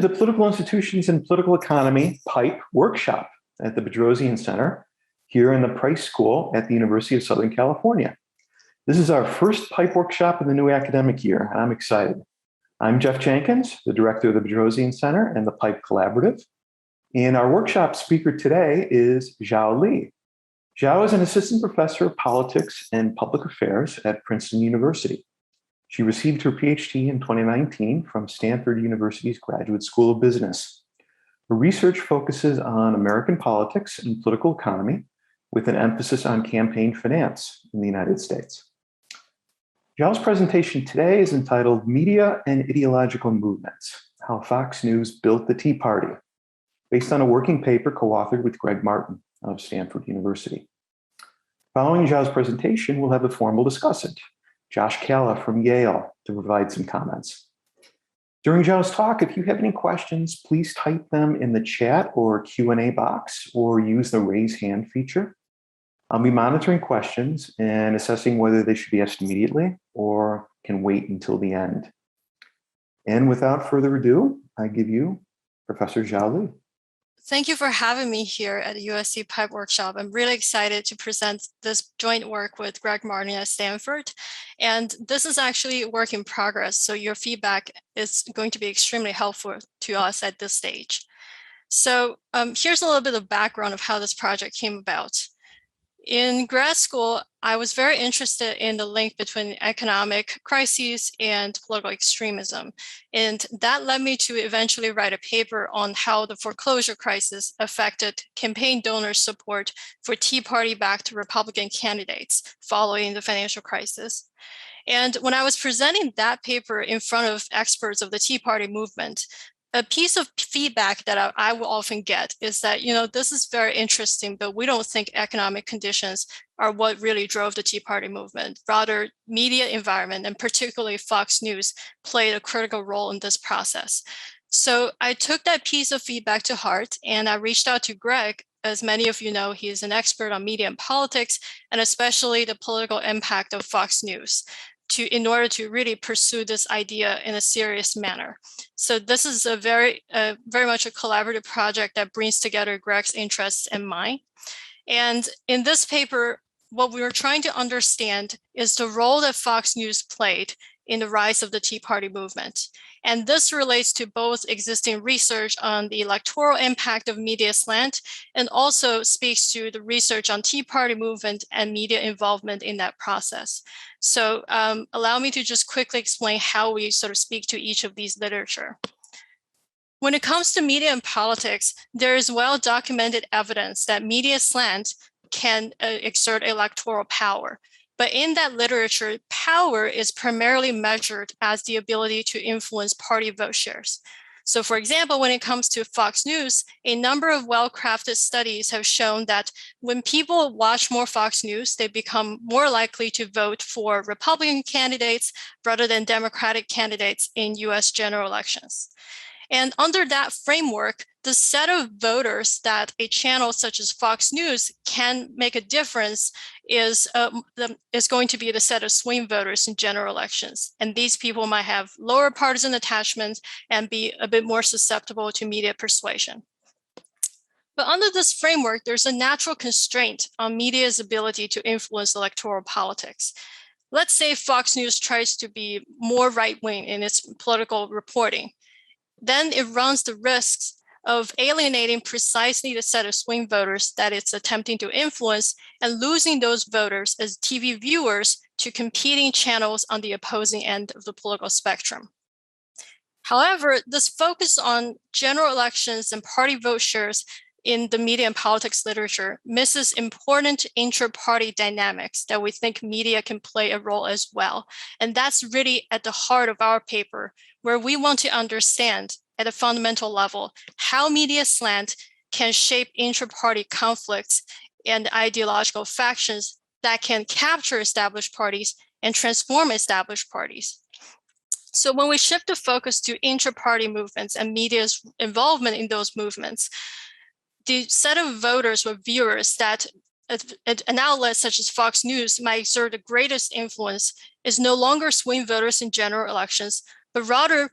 to the Political Institutions and Political Economy PIPE workshop at the Bedrosian Center here in the Price School at the University of Southern California. This is our first PIPE workshop in the new academic year, and I'm excited. I'm Jeff Jenkins, the director of the Bedrosian Center and the PIPE Collaborative. And our workshop speaker today is Xiao Li. Xiao is an assistant professor of politics and public affairs at Princeton University. She received her PhD in 2019 from Stanford University's Graduate School of Business. Her research focuses on American politics and political economy with an emphasis on campaign finance in the United States. Xiao's presentation today is entitled Media and Ideological Movements, How Fox News Built the Tea Party, based on a working paper co-authored with Greg Martin of Stanford University. Following Xiao's presentation, we'll have a formal discussant, Josh Calla from Yale, to provide some comments. During Xiao's talk, if you have any questions, please type them in the chat or Q&A box or use the raise hand feature. I'll be monitoring questions and assessing whether they should be asked immediately or can wait until the end. And without further ado, I give you Professor Xiao Li. Thank you for having me here at the USC PIPE workshop. I'm really excited to present this joint work with Greg Martin at Stanford. And this is actually a work in progress, so your feedback is going to be extremely helpful to us at this stage. So here's a little bit of background of how this project came about. In grad school, I was very interested in the link between economic crises and political extremism. And that led me to eventually write a paper on how the foreclosure crisis affected campaign donor support for Tea Party-backed Republican candidates following the financial crisis. And when I was presenting that paper in front of experts of the Tea Party movement, a piece of feedback that I will often get is that, this is very interesting, but we don't think economic conditions are what really drove the Tea Party movement. Rather, media environment, and particularly Fox News, played a critical role in this process. So I took that piece of feedback to heart, and I reached out to Greg. As many of you know, he is an expert on media and politics, and especially the political impact of Fox News, in order to really pursue this idea in a serious manner. So this is a very much a collaborative project that brings together Greg's interests and mine. And in this paper, what we were trying to understand is the role that Fox News played in the rise of the Tea Party movement. And this relates to both existing research on the electoral impact of media slant, and also speaks to the research on Tea Party movement and media involvement in that process. So allow me to just quickly explain how we sort of speak to each of these literature. When it comes to media and politics, there is well-documented evidence that media slant can exert electoral power. But in that literature, power is primarily measured as the ability to influence party vote shares. So for example, when it comes to Fox News, a number of well-crafted studies have shown that when people watch more Fox News, they become more likely to vote for Republican candidates rather than Democratic candidates in US general elections. And under that framework, the set of voters that a channel such as Fox News can make a difference is going to be the set of swing voters in general elections. And these people might have lower partisan attachments and be a bit more susceptible to media persuasion. But under this framework, there's a natural constraint on media's ability to influence electoral politics. Let's say Fox News tries to be more right-wing in its political reporting. Then it runs the risks of alienating precisely the set of swing voters that it's attempting to influence and losing those voters as TV viewers to competing channels on the opposing end of the political spectrum. However, this focus on general elections and party vote shares in the media and politics literature misses important intra-party dynamics that we think media can play a role as well. And that's really at the heart of our paper, where we want to understand at a fundamental level how media slant can shape intra-party conflicts and ideological factions that can capture established parties and transform established parties. So when we shift the focus to intra-party movements and media's involvement in those movements, the set of voters or viewers that an outlet such as Fox News might exert the greatest influence is no longer swing voters in general elections, but rather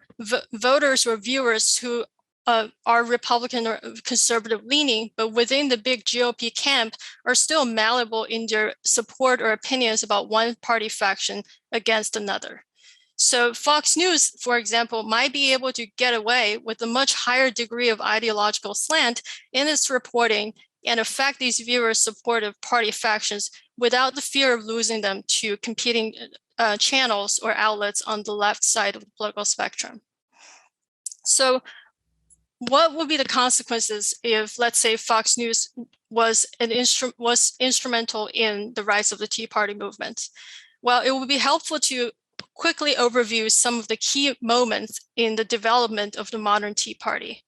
voters or viewers who are Republican or conservative leaning, but within the big GOP camp are still malleable in their support or opinions about one party faction against another. So Fox News, for example, might be able to get away with a much higher degree of ideological slant in its reporting and affect these viewers' support of party factions without the fear of losing them to competing channels or outlets on the left side of the political spectrum. So what would be the consequences if, let's say, Fox News was instrumental in the rise of the Tea Party movement? Well, it would be helpful to quickly overview some of the key moments in the development of the modern Tea Party.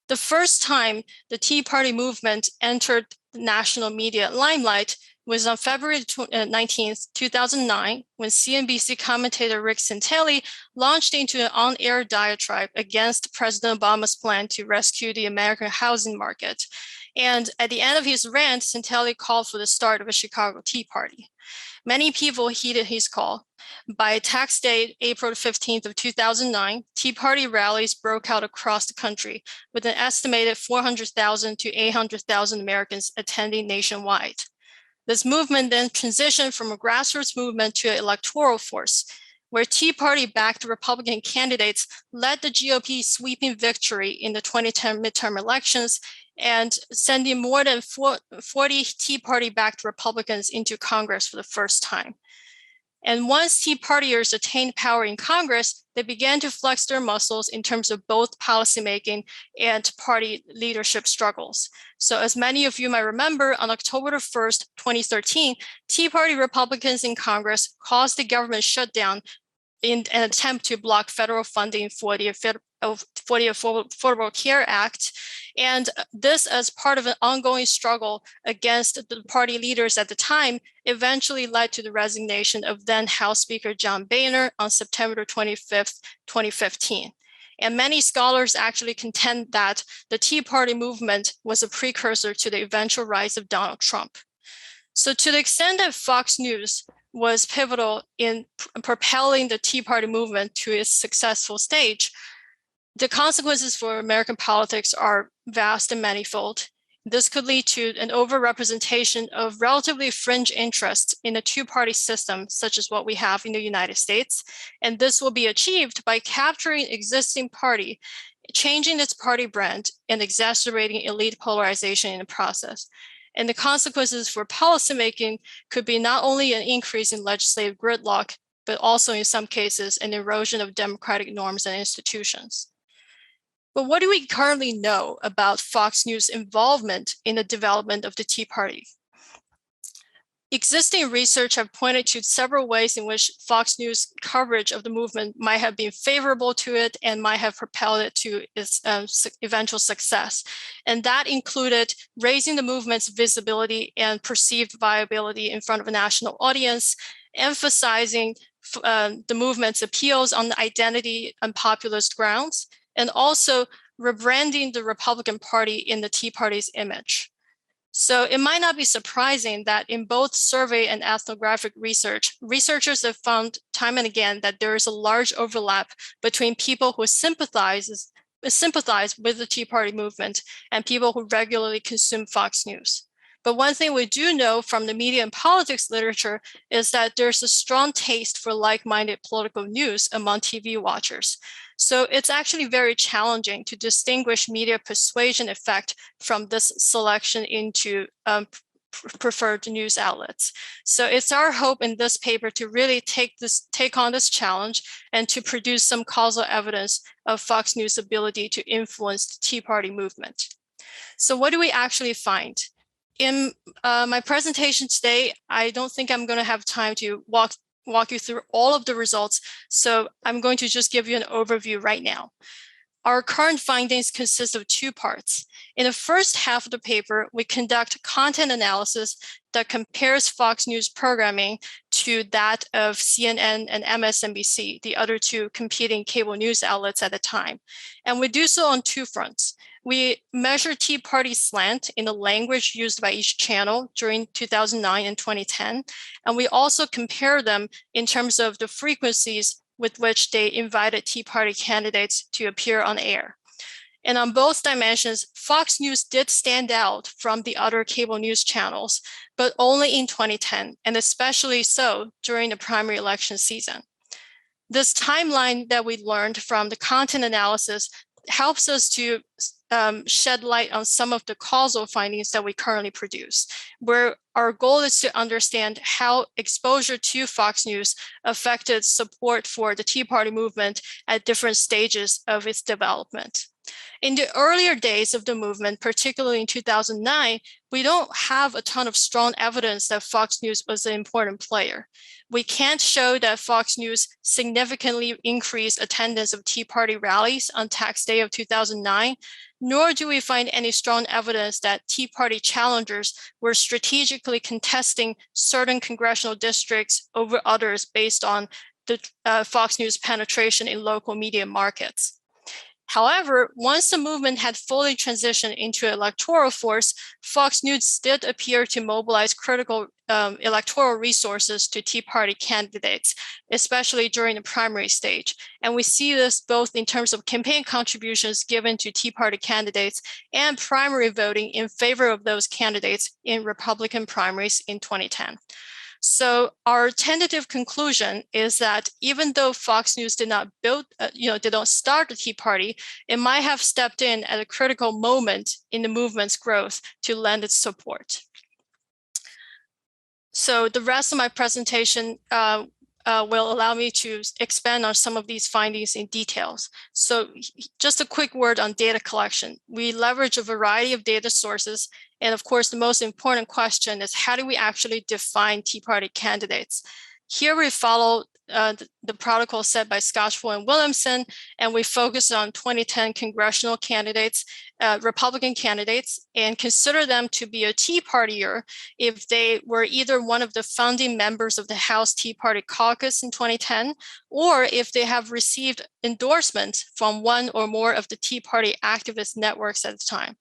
The first time the Tea Party movement entered the national media limelight was on February 19th, 2009, when CNBC commentator Rick Santelli launched into an on-air diatribe against President Obama's plan to rescue the American housing market. And at the end of his rant, Santelli called for the start of a Chicago Tea Party. Many people heeded his call. By tax day, April 15th of 2009, Tea Party rallies broke out across the country, with an estimated 400,000 to 800,000 Americans attending nationwide. This movement then transitioned from a grassroots movement to an electoral force, where Tea Party-backed Republican candidates led the GOP sweeping victory in the 2010 midterm elections and sending more than 40 Tea Party-backed Republicans into Congress for the first time. And once Tea Partiers attained power in Congress, they began to flex their muscles in terms of both policymaking and party leadership struggles. So as many of you might remember, on October 1st, 2013, Tea Party Republicans in Congress caused the government shutdown in an attempt to block federal funding for the Affordable Care Act. And this, as part of an ongoing struggle against the party leaders at the time, eventually led to the resignation of then House Speaker John Boehner on September 25th, 2015. And many scholars actually contend that the Tea Party movement was a precursor to the eventual rise of Donald Trump. So to the extent that Fox News was pivotal in propelling the Tea Party movement to its successful stage, the consequences for American politics are vast and manifold. This could lead to an overrepresentation of relatively fringe interests in a two-party system, such as what we have in the United States. And this will be achieved by capturing existing party, changing its party brand, and exacerbating elite polarization in the process. And the consequences for policymaking could be not only an increase in legislative gridlock, but also in some cases, an erosion of democratic norms and institutions. But what do we currently know about Fox News' involvement in the development of the Tea Party? Existing research have pointed to several ways in which Fox News coverage of the movement might have been favorable to it and might have propelled it to its eventual success. And that included raising the movement's visibility and perceived viability in front of a national audience, emphasizing the movement's appeals on identity and populist grounds, and also rebranding the Republican Party in the Tea Party's image. So it might not be surprising that in both survey and ethnographic research, researchers have found time and again that there is a large overlap between people who sympathize with the Tea Party movement and people who regularly consume Fox News. But one thing we do know from the media and politics literature is that there's a strong taste for like-minded political news among TV watchers. So it's actually very challenging to distinguish media persuasion effect from this selection into preferred news outlets. So it's our hope in this paper to really take on this challenge and to produce some causal evidence of Fox News' ability to influence the Tea Party movement. So what do we actually find? In my presentation today, I don't think I'm going to have time to walk you through all of the results, so I'm going to just give you an overview right now. Our current findings consist of two parts. In the first half of the paper, we conduct content analysis that compares Fox News programming to that of CNN and MSNBC, the other two competing cable news outlets at the time. And we do so on two fronts. We measure Tea Party slant in the language used by each channel during 2009 and 2010. And we also compare them in terms of the frequencies with which they invited Tea Party candidates to appear on air. And on both dimensions, Fox News did stand out from the other cable news channels, but only in 2010, and especially so during the primary election season. This timeline that we learned from the content analysis helps us to shed light on some of the causal findings that we currently produce, where our goal is to understand how exposure to Fox News affected support for the Tea Party movement at different stages of its development. In the earlier days of the movement, particularly in 2009, we don't have a ton of strong evidence that Fox News was an important player. We can't show that Fox News significantly increased attendance of Tea Party rallies on tax day of 2009, nor do we find any strong evidence that Tea Party challengers were strategically contesting certain congressional districts over others based on the Fox News penetration in local media markets. However, once the movement had fully transitioned into an electoral force, Fox News did appear to mobilize critical electoral resources to Tea Party candidates, especially during the primary stage. And we see this both in terms of campaign contributions given to Tea Party candidates and primary voting in favor of those candidates in Republican primaries in 2010. So our tentative conclusion is that even though Fox News did not start the Tea Party, it might have stepped in at a critical moment in the movement's growth to lend its support. So the rest of my presentation will allow me to expand on some of these findings in details. So just a quick word on data collection. We leverage a variety of data sources. And of course, the most important question is how do we actually define Tea Party candidates? Here we follow the protocol set by Scotchwell and Williamson, and we focus on 2010 congressional candidates, Republican candidates, and consider them to be a Tea Partier if they were either one of the founding members of the House Tea Party caucus in 2010, or if they have received endorsement from one or more of the Tea Party activist networks at the time.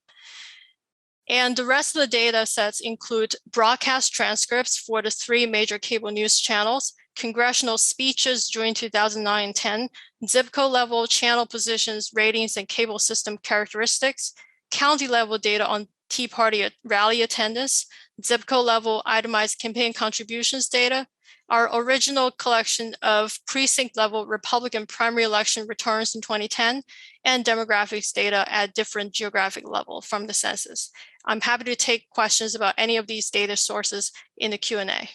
And the rest of the data sets include broadcast transcripts for the 3 major cable news channels, congressional speeches during 2009 and 10, zip code level channel positions, ratings, and cable system characteristics, county level data on Tea Party rally attendance, zip code level itemized campaign contributions data, our original collection of precinct level Republican primary election returns in 2010, and demographics data at different geographic level from the census. I'm happy to take questions about any of these data sources in the Q&A.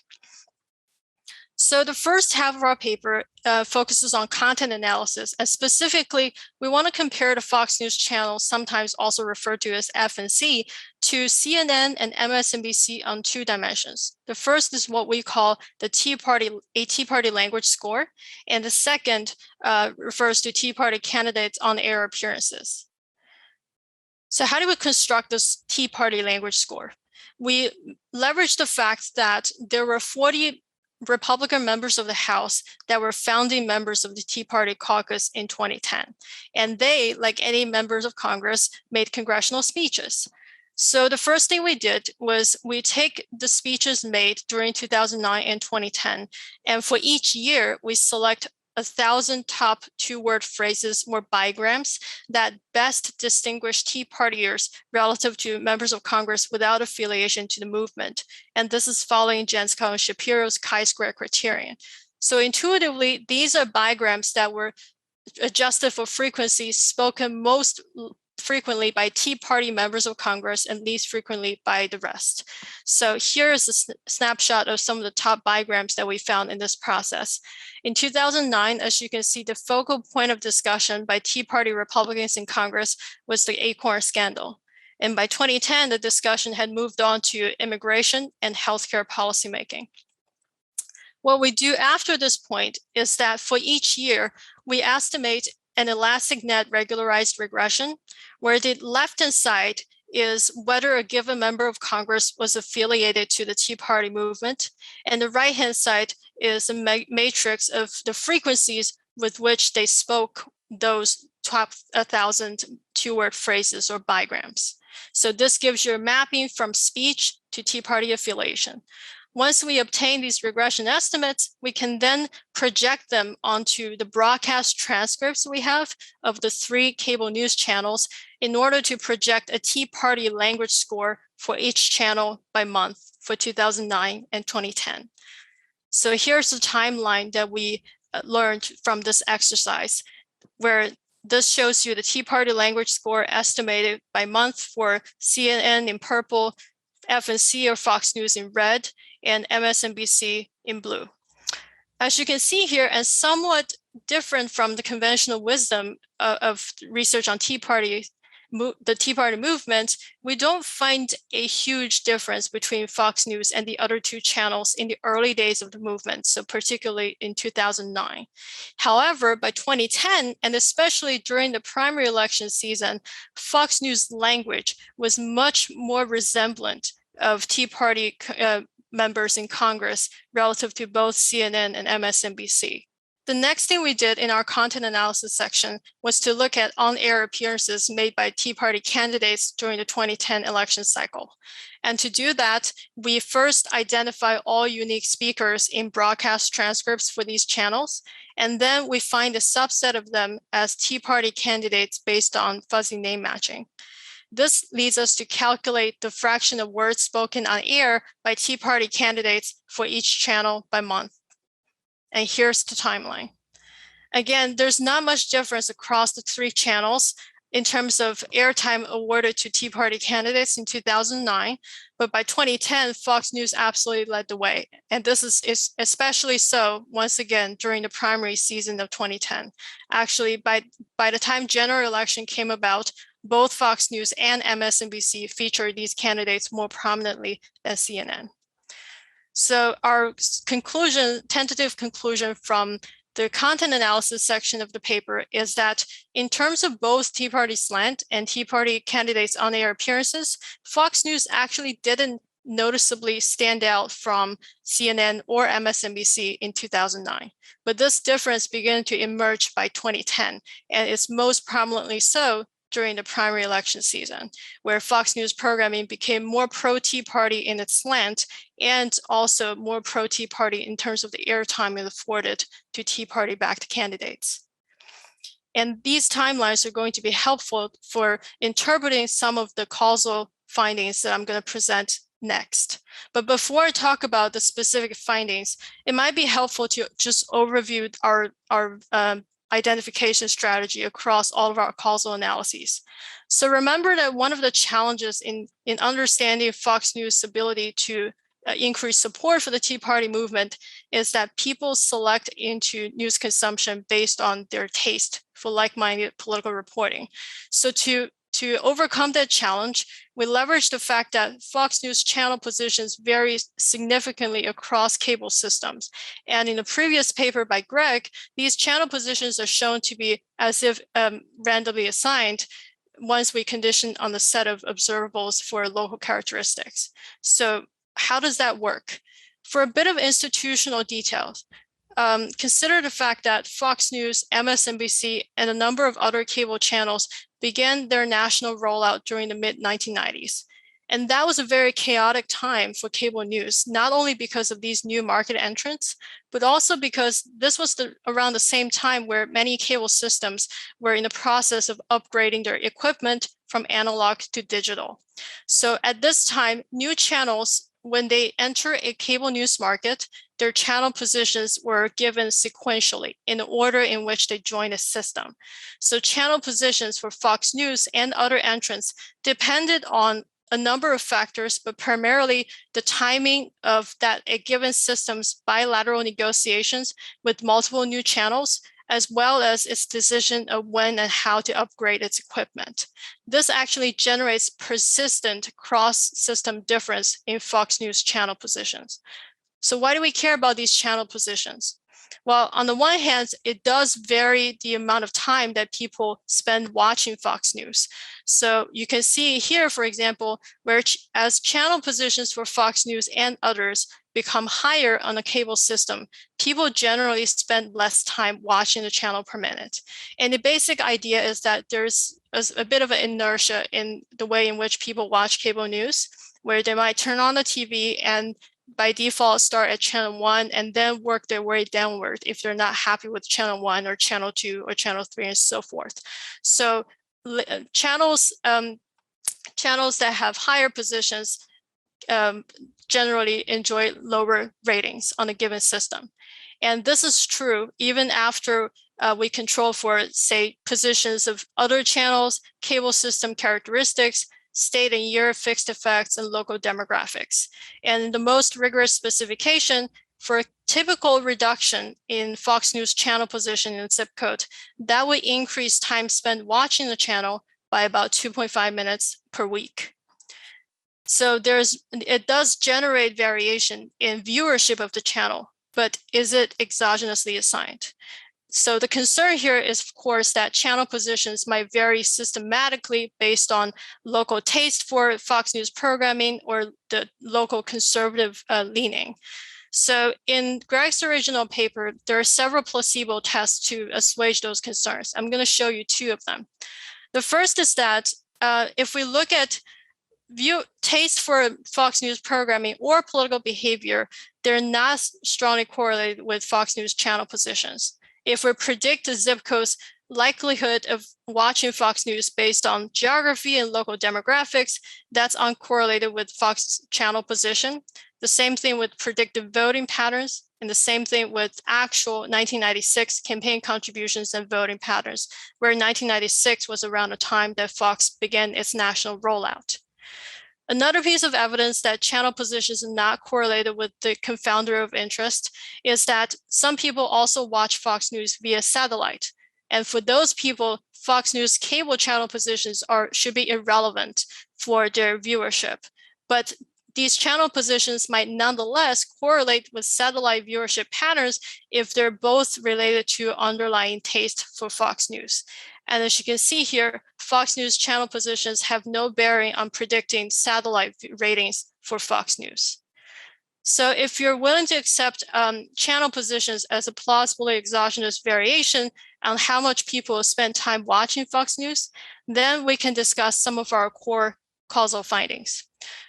So the first half of our paper focuses on content analysis, and specifically, we want to compare the Fox News channel, sometimes also referred to as F and C, to CNN and MSNBC on 2 dimensions. The first is what we call the Tea Party language score, and the second refers to Tea Party candidates on-air appearances. So how do we construct this Tea Party language score? We leverage the fact that there were 40 Republican members of the House that were founding members of the Tea Party caucus in 2010. And they, like any members of Congress, made congressional speeches. So the first thing we did was we take the speeches made during 2009 and 2010, and for each year, we select 1,000 top 2-word phrases or bigrams that best distinguish Tea Partiers relative to members of Congress without affiliation to the movement. And this is following Janskow and Shapiro's chi-square criterion. So intuitively, these are bigrams that were adjusted for frequency spoken most frequently by Tea Party members of Congress and least frequently by the rest. So here is a snapshot of some of the top bigrams that we found in this process. In 2009, as you can see, the focal point of discussion by Tea Party Republicans in Congress was the Acorn scandal. And by 2010, the discussion had moved on to immigration and healthcare policymaking. What we do after this point is that for each year, we estimate an elastic net regularized regression, where the left-hand side is whether a given member of Congress was affiliated to the Tea Party movement, and the right-hand side is a matrix of the frequencies with which they spoke those top 1,000 2-word phrases or bigrams. So this gives you a mapping from speech to Tea Party affiliation. Once we obtain these regression estimates, we can then project them onto the broadcast transcripts we have of the 3 cable news channels in order to project a Tea Party language score for each channel by month for 2009 and 2010. So here's the timeline that we learned from this exercise, where this shows you the Tea Party language score estimated by month for CNN in purple, FNC or Fox News in red, and MSNBC in blue. As you can see here, and somewhat different from the conventional wisdom of research on the Tea Party movement, we don't find a huge difference between Fox News and the other 2 channels in the early days of the movement, so particularly in 2009. However, by 2010, and especially during the primary election season, Fox News language was much more resemblant of Tea Party members in Congress relative to both CNN and MSNBC. The next thing we did in our content analysis section was to look at on-air appearances made by Tea Party candidates during the 2010 election cycle. And to do that, we first identify all unique speakers in broadcast transcripts for these channels, and then we find a subset of them as Tea Party candidates based on fuzzy name matching. This leads us to calculate the fraction of words spoken on air by Tea Party candidates for each channel by month. And here's the timeline. Again, there's not much difference across the 3 channels in terms of airtime awarded to Tea Party candidates in 2009, but by 2010, Fox News absolutely led the way. And this is especially so, once again, during the primary season of 2010. Actually, by the time general election came about, both Fox News and MSNBC featured these candidates more prominently than CNN. So our tentative conclusion from the content analysis section of the paper is that in terms of both Tea Party slant and Tea Party candidates on-air appearances, Fox News actually didn't noticeably stand out from CNN or MSNBC in 2009. But this difference began to emerge by 2010, and it's most prominently so during the primary election season, where Fox News programming became more pro-Tea Party in its slant and also more pro-Tea Party in terms of the airtime it afforded to Tea Party-backed candidates. And these timelines are going to be helpful for interpreting some of the causal findings that I'm going to present next. But before I talk about the specific findings, it might be helpful to just overview our identification strategy across all of our causal analyses. So remember that one of the challenges in understanding Fox News' ability to increase support for the Tea Party movement is that people select into news consumption based on their taste for like-minded political reporting. So to overcome that challenge, we leverage the fact that Fox News channel positions vary significantly across cable systems. And in the previous paper by Greg, these channel positions are shown to be as if randomly assigned once we condition on the set of observables for local characteristics. So how does that work? For a bit of institutional details, consider the fact that Fox News, MSNBC, and a number of other cable channels began their national rollout during the mid-1990s. And that was a very chaotic time for cable news, not only because of these new market entrants, but also because this was around the same time where many cable systems were in the process of upgrading their equipment from analog to digital. So at this time, new channels, when they enter a cable news market, their channel positions were given sequentially in the order in which they joined a system. So channel positions for Fox News and other entrants depended on a number of factors, but primarily the timing of that a given system's bilateral negotiations with multiple new channels, as well as its decision of when and how to upgrade its equipment. This actually generates persistent cross-system difference in Fox News channel positions. So why do we care about these channel positions? Well, on the one hand, it does vary the amount of time that people spend watching Fox News. So you can see here, for example, where as channel positions for Fox News and others become higher on a cable system, people generally spend less time watching the channel per minute. And the basic idea is that there's a bit of an inertia in the way in which people watch cable news, where they might turn on the TV and by default start at channel 1 and then work their way downward if they're not happy with channel 1 or channel 2 or channel 3 and so forth. So channels that have higher positions generally enjoy lower ratings on a given system. And this is true even after we control for, say, positions of other channels, cable system characteristics, state and year fixed effects, and local demographics. And the most rigorous specification for a typical reduction in Fox News channel position and zip code, that would increase time spent watching the channel by about 2.5 minutes per week. So it does generate variation in viewership of the channel, but is it exogenously assigned? So the concern here is, of course, that channel positions might vary systematically based on local taste for Fox News programming or the local conservative leaning. So in Greg's original paper, there are several placebo tests to assuage those concerns. I'm going to show you two of them. The first is that if we look at taste for Fox News programming or political behavior, they're not strongly correlated with Fox News channel positions. If we predict the zip code's likelihood of watching Fox News based on geography and local demographics, that's uncorrelated with Fox channel position. The same thing with predictive voting patterns, and the same thing with actual 1996 campaign contributions and voting patterns, where 1996 was around the time that Fox began its national rollout. Another piece of evidence that channel positions are not correlated with the confounder of interest is that some people also watch Fox News via satellite. And for those people, Fox News cable channel positions should be irrelevant for their viewership. But these channel positions might nonetheless correlate with satellite viewership patterns if they're both related to underlying taste for Fox News. And as you can see here, Fox News channel positions have no bearing on predicting satellite ratings for Fox News. So if you're willing to accept channel positions as a plausibly exogenous variation on how much people spend time watching Fox News, then we can discuss some of our core causal findings.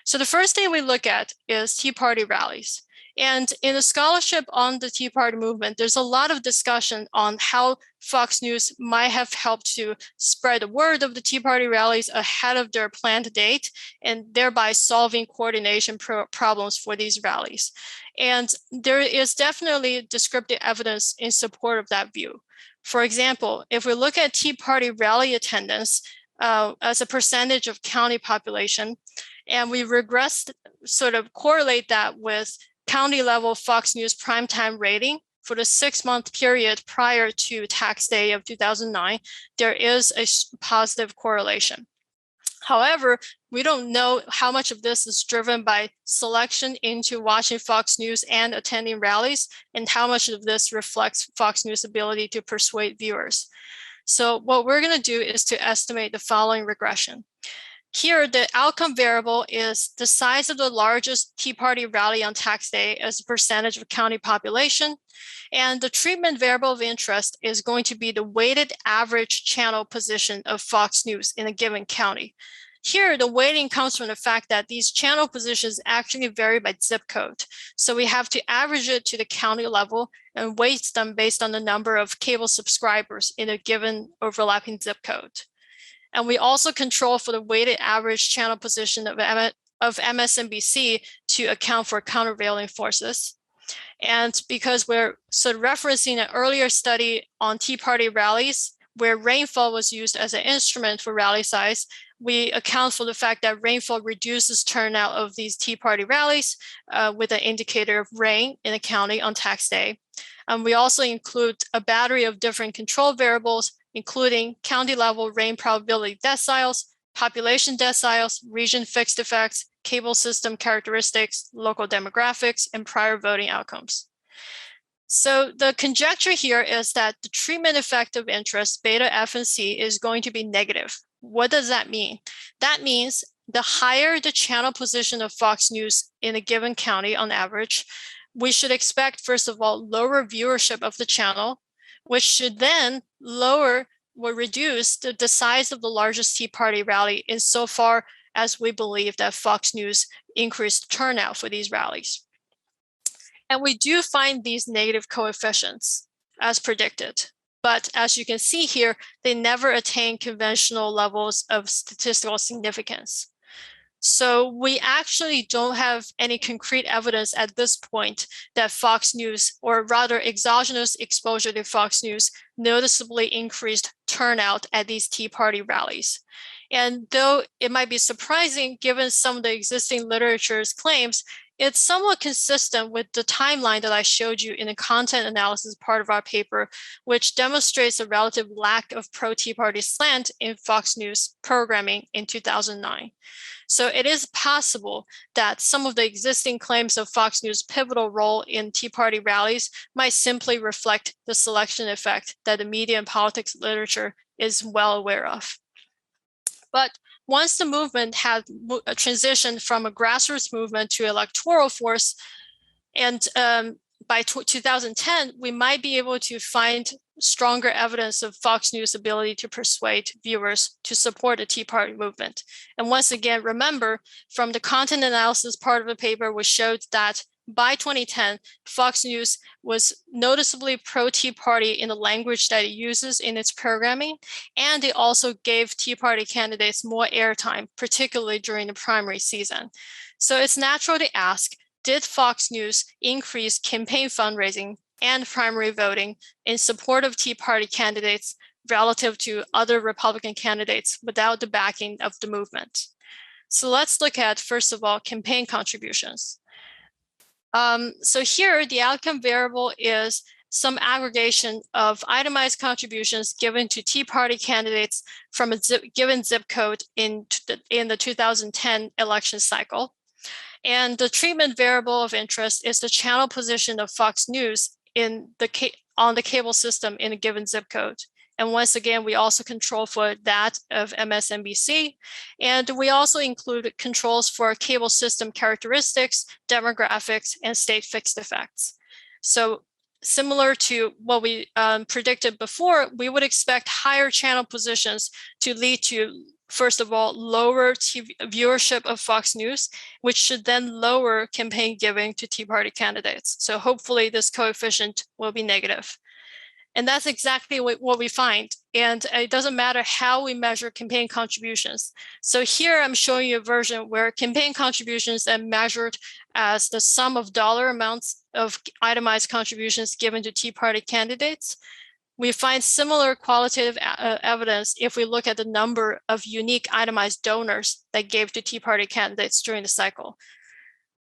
So the first thing we look at is Tea Party rallies. And in the scholarship on the Tea Party movement, there's a lot of discussion on how Fox News might have helped to spread the word of the Tea Party rallies ahead of their planned date, and thereby solving coordination problems for these rallies. And there is definitely descriptive evidence in support of that view. For example, if we look at Tea Party rally attendance as a percentage of county population, and we sort of correlate that with county level Fox News primetime rating for the 6-month period prior to tax day of 2009, there is a positive correlation. However, we don't know how much of this is driven by selection into watching Fox News and attending rallies, and how much of this reflects Fox News' ability to persuade viewers. So what we're going to do is to estimate the following regression. Here, the outcome variable is the size of the largest Tea Party rally on tax day as a percentage of county population. And the treatment variable of interest is going to be the weighted average channel position of Fox News in a given county. Here, the weighting comes from the fact that these channel positions actually vary by zip code. So we have to average it to the county level and weight them based on the number of cable subscribers in a given overlapping zip code. And we also control for the weighted average channel position of MSNBC to account for countervailing forces. And because we're sort of referencing an earlier study on Tea Party rallies, where rainfall was used as an instrument for rally size, we account for the fact that rainfall reduces turnout of these Tea Party rallies with an indicator of rain in a county on tax day. We also include a battery of different control variables, including county level rain probability deciles, population deciles, region fixed effects, cable system characteristics, local demographics, and prior voting outcomes. So the conjecture here is that the treatment effect of interest, beta F and C, is going to be negative. What does that mean? That means the higher the channel position of Fox News in a given county on average, we should expect, first of all, lower viewership of the channel, which should then reduce the size of the largest Tea Party rally insofar as we believe that Fox News increased turnout for these rallies. And we do find these negative coefficients as predicted. But as you can see here, they never attain conventional levels of statistical significance. So we actually don't have any concrete evidence at this point that Fox News, or rather exogenous exposure to Fox News, noticeably increased turnout at these Tea Party rallies. And though it might be surprising given some of the existing literature's claims, it's somewhat consistent with the timeline that I showed you in the content analysis part of our paper, which demonstrates a relative lack of pro-Tea Party slant in Fox News programming in 2009. So it is possible that some of the existing claims of Fox News' pivotal role in Tea Party rallies might simply reflect the selection effect that the media and politics literature is well aware of. But once the movement had transitioned from a grassroots movement to electoral force, and by 2010, we might be able to find stronger evidence of Fox News' ability to persuade viewers to support the Tea Party movement. And once again, remember, from the content analysis part of the paper, we showed that by 2010, Fox News was noticeably pro-Tea Party in the language that it uses in its programming, and it also gave Tea Party candidates more airtime, particularly during the primary season. So it's natural to ask, did Fox News increase campaign fundraising and primary voting in support of Tea Party candidates relative to other Republican candidates without the backing of the movement? So let's look at, first of all, campaign contributions. So here, the outcome variable is some aggregation of itemized contributions given to Tea Party candidates from a given zip code in the 2010 election cycle. And the treatment variable of interest is the channel position of Fox News on the cable system in a given zip code. And once again, we also control for that of MSNBC. And we also include controls for cable system characteristics, demographics, and state fixed effects. So similar to what we predicted before, we would expect higher channel positions to lead to, first of all, lower viewership of Fox News, which should then lower campaign giving to Tea Party candidates. So hopefully this coefficient will be negative. And that's exactly what we find. And it doesn't matter how we measure campaign contributions. So here I'm showing you a version where campaign contributions are measured as the sum of dollar amounts of itemized contributions given to Tea Party candidates. We find similar qualitative evidence if we look at the number of unique itemized donors that gave to Tea Party candidates during the cycle.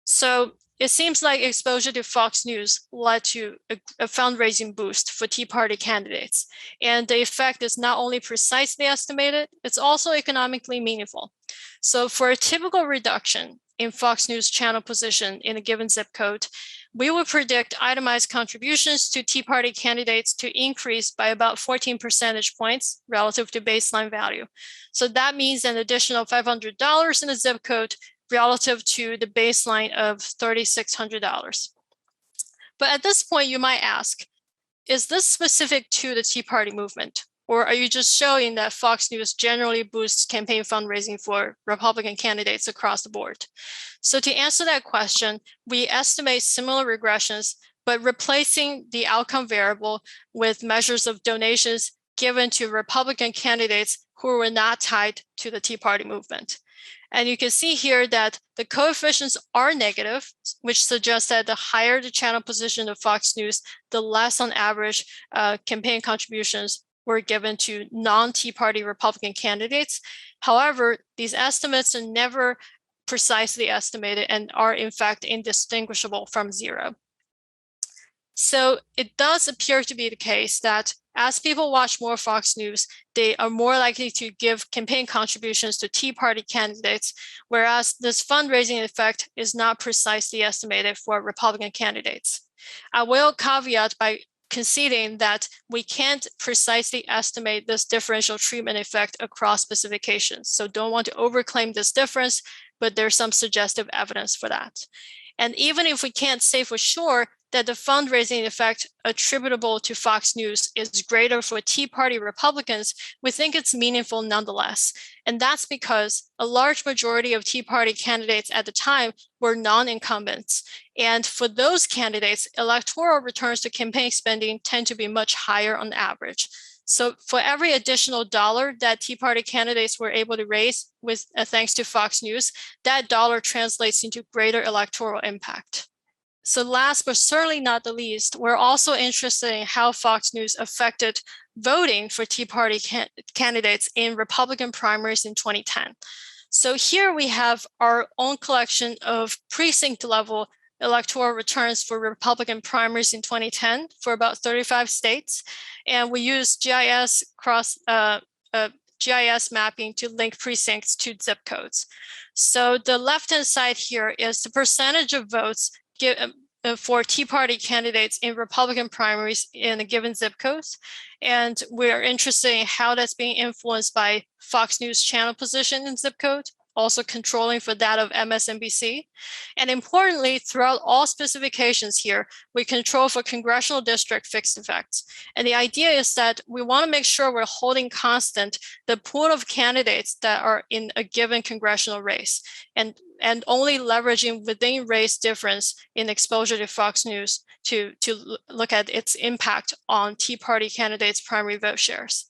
So it seems like exposure to Fox News led to a fundraising boost for Tea Party candidates. And the effect is not only precisely estimated, it's also economically meaningful. So for a typical reduction in Fox News channel position in a given zip code, we would predict itemized contributions to Tea Party candidates to increase by about 14 percentage points relative to baseline value. So that means an additional $500 in a zip code relative to the baseline of $3,600. But at this point, you might ask, is this specific to the Tea Party movement? Or are you just showing that Fox News generally boosts campaign fundraising for Republican candidates across the board? So to answer that question, we estimate similar regressions, but replacing the outcome variable with measures of donations given to Republican candidates who were not tied to the Tea Party movement. And you can see here that the coefficients are negative, which suggests that the higher the channel position of Fox News, the less on average campaign contributions were given to non-Tea Party Republican candidates. However, these estimates are never precisely estimated and are in fact indistinguishable from zero. So it does appear to be the case that as people watch more Fox News, they are more likely to give campaign contributions to Tea Party candidates, whereas this fundraising effect is not precisely estimated for Republican candidates. I will caveat by conceding that we can't precisely estimate this differential treatment effect across specifications. So don't want to overclaim this difference, but there's some suggestive evidence for that. And even if we can't say for sure, that the fundraising effect attributable to Fox News is greater for Tea Party Republicans, we think it's meaningful nonetheless. And that's because a large majority of Tea Party candidates at the time were non-incumbents. And for those candidates, electoral returns to campaign spending tend to be much higher on average. So for every additional dollar that Tea Party candidates were able to raise with thanks to Fox News, that dollar translates into greater electoral impact. So last but certainly not the least, we're also interested in how Fox News affected voting for Tea Party candidates in Republican primaries in 2010. So here we have our own collection of precinct level electoral returns for Republican primaries in 2010 for about 35 states. And we use GIS mapping to link precincts to zip codes. So the left-hand side here is the percentage of votes for Tea Party candidates in Republican primaries in a given zip code. And we're interested in how that's being influenced by Fox News channel position in zip code, also controlling for that of MSNBC. And importantly, throughout all specifications here, we control for congressional district fixed effects. And the idea is that we want to make sure we're holding constant the pool of candidates that are in a given congressional race, and only leveraging within race difference in exposure to Fox News to look at its impact on Tea Party candidates' primary vote shares.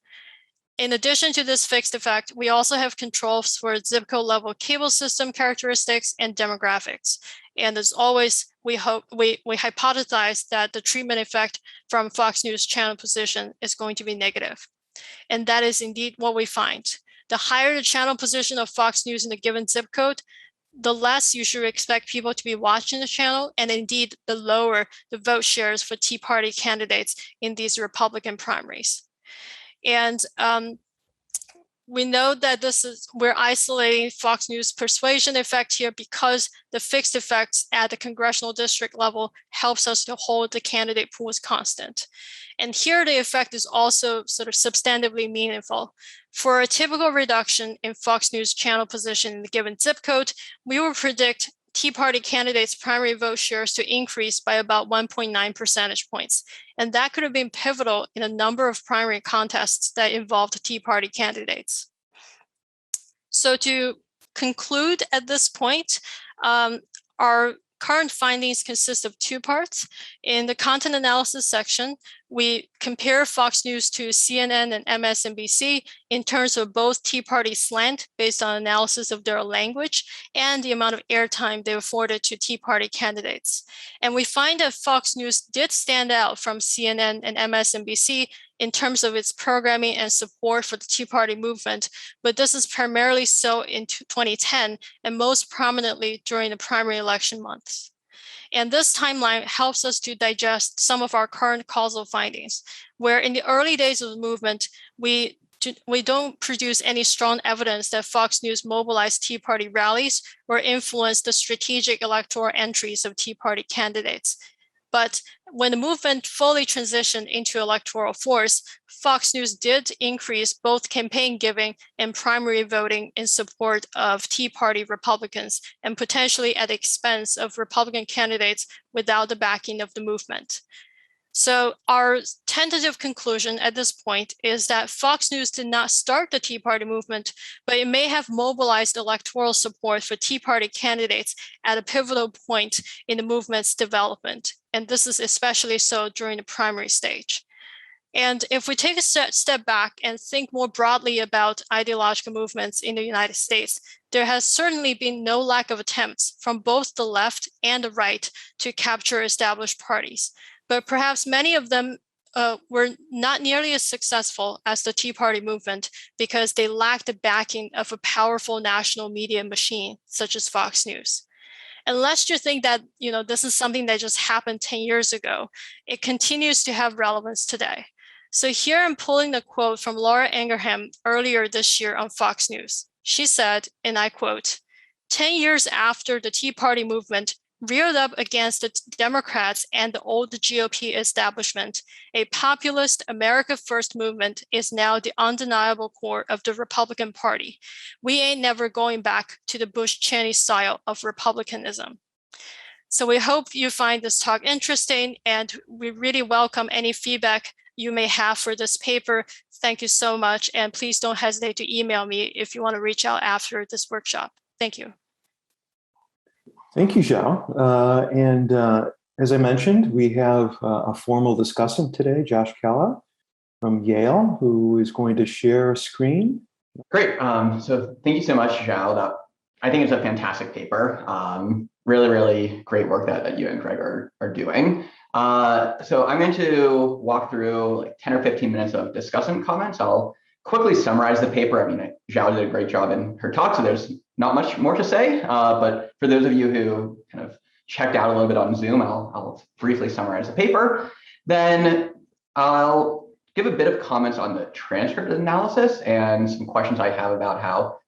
In addition to this fixed effect, we also have controls for zip code level cable system characteristics and demographics. And as always, we hypothesize that the treatment effect from Fox News channel position is going to be negative. And that is indeed what we find. The higher the channel position of Fox News in a given zip code, the less you should expect people to be watching the channel, and indeed the lower the vote shares for Tea Party candidates in these Republican primaries. And we know that we're isolating Fox News persuasion effect here because the fixed effects at the congressional district level helps us to hold the candidate pools constant. And here the effect is also sort of substantively meaningful. For a typical reduction in Fox News channel position in the given zip code, we will predict Tea Party candidates' primary vote shares to increase by about 1.9 percentage points. And that could have been pivotal in a number of primary contests that involved Tea Party candidates. So to conclude at this point, our current findings consist of two parts. In the content analysis section, we compare Fox News to CNN and MSNBC in terms of both Tea Party slant based on analysis of their language and the amount of airtime they afforded to Tea Party candidates. And we find that Fox News did stand out from CNN and MSNBC in terms of its programming and support for the Tea Party movement, but this is primarily so in 2010 and most prominently during the primary election months. And this timeline helps us to digest some of our current causal findings, where in the early days of the movement, we don't produce any strong evidence that Fox News mobilized Tea Party rallies or influenced the strategic electoral entries of Tea Party candidates. But when the movement fully transitioned into electoral force, Fox News did increase both campaign giving and primary voting in support of Tea Party Republicans, and potentially at the expense of Republican candidates without the backing of the movement. So our tentative conclusion at this point is that Fox News did not start the Tea Party movement, but it may have mobilized electoral support for Tea Party candidates at a pivotal point in the movement's development. And this is especially so during the primary stage. And if we take a step back and think more broadly about ideological movements in the United States, there has certainly been no lack of attempts from both the left and the right to capture established parties. But perhaps many of them were not nearly as successful as the Tea Party movement because they lacked the backing of a powerful national media machine such as Fox News. And lest you think that this is something that just happened 10 years ago, it continues to have relevance today. So here I'm pulling a quote from Laura Ingraham earlier this year on Fox News. She said, and I quote, 10 years after the Tea Party movement reared up against the Democrats and the old GOP establishment, a populist America First movement is now the undeniable core of the Republican Party. We ain't never going back to the Bush-Cheney style of republicanism. So we hope you find this talk interesting, and we really welcome any feedback you may have for this paper. Thank you so much, and please don't hesitate to email me if you want to reach out after this workshop. Thank you. Thank you, Zhao. As I mentioned, we have a formal discussant today, Josh Kella from Yale, who is going to share a screen. Great. So thank you so much, Zhao. I think it's a fantastic paper. Really, really great work that you and Greg are doing. So I'm going to walk through like 10 or 15 minutes of discussant comments. I'll quickly summarize the paper. I mean, Zhao did a great job in her talk, so there's not much more to say. But for those of you who kind of checked out a little bit on Zoom, I'll briefly summarize the paper. Then I'll give a bit of comments on the transcript analysis and some questions I have about how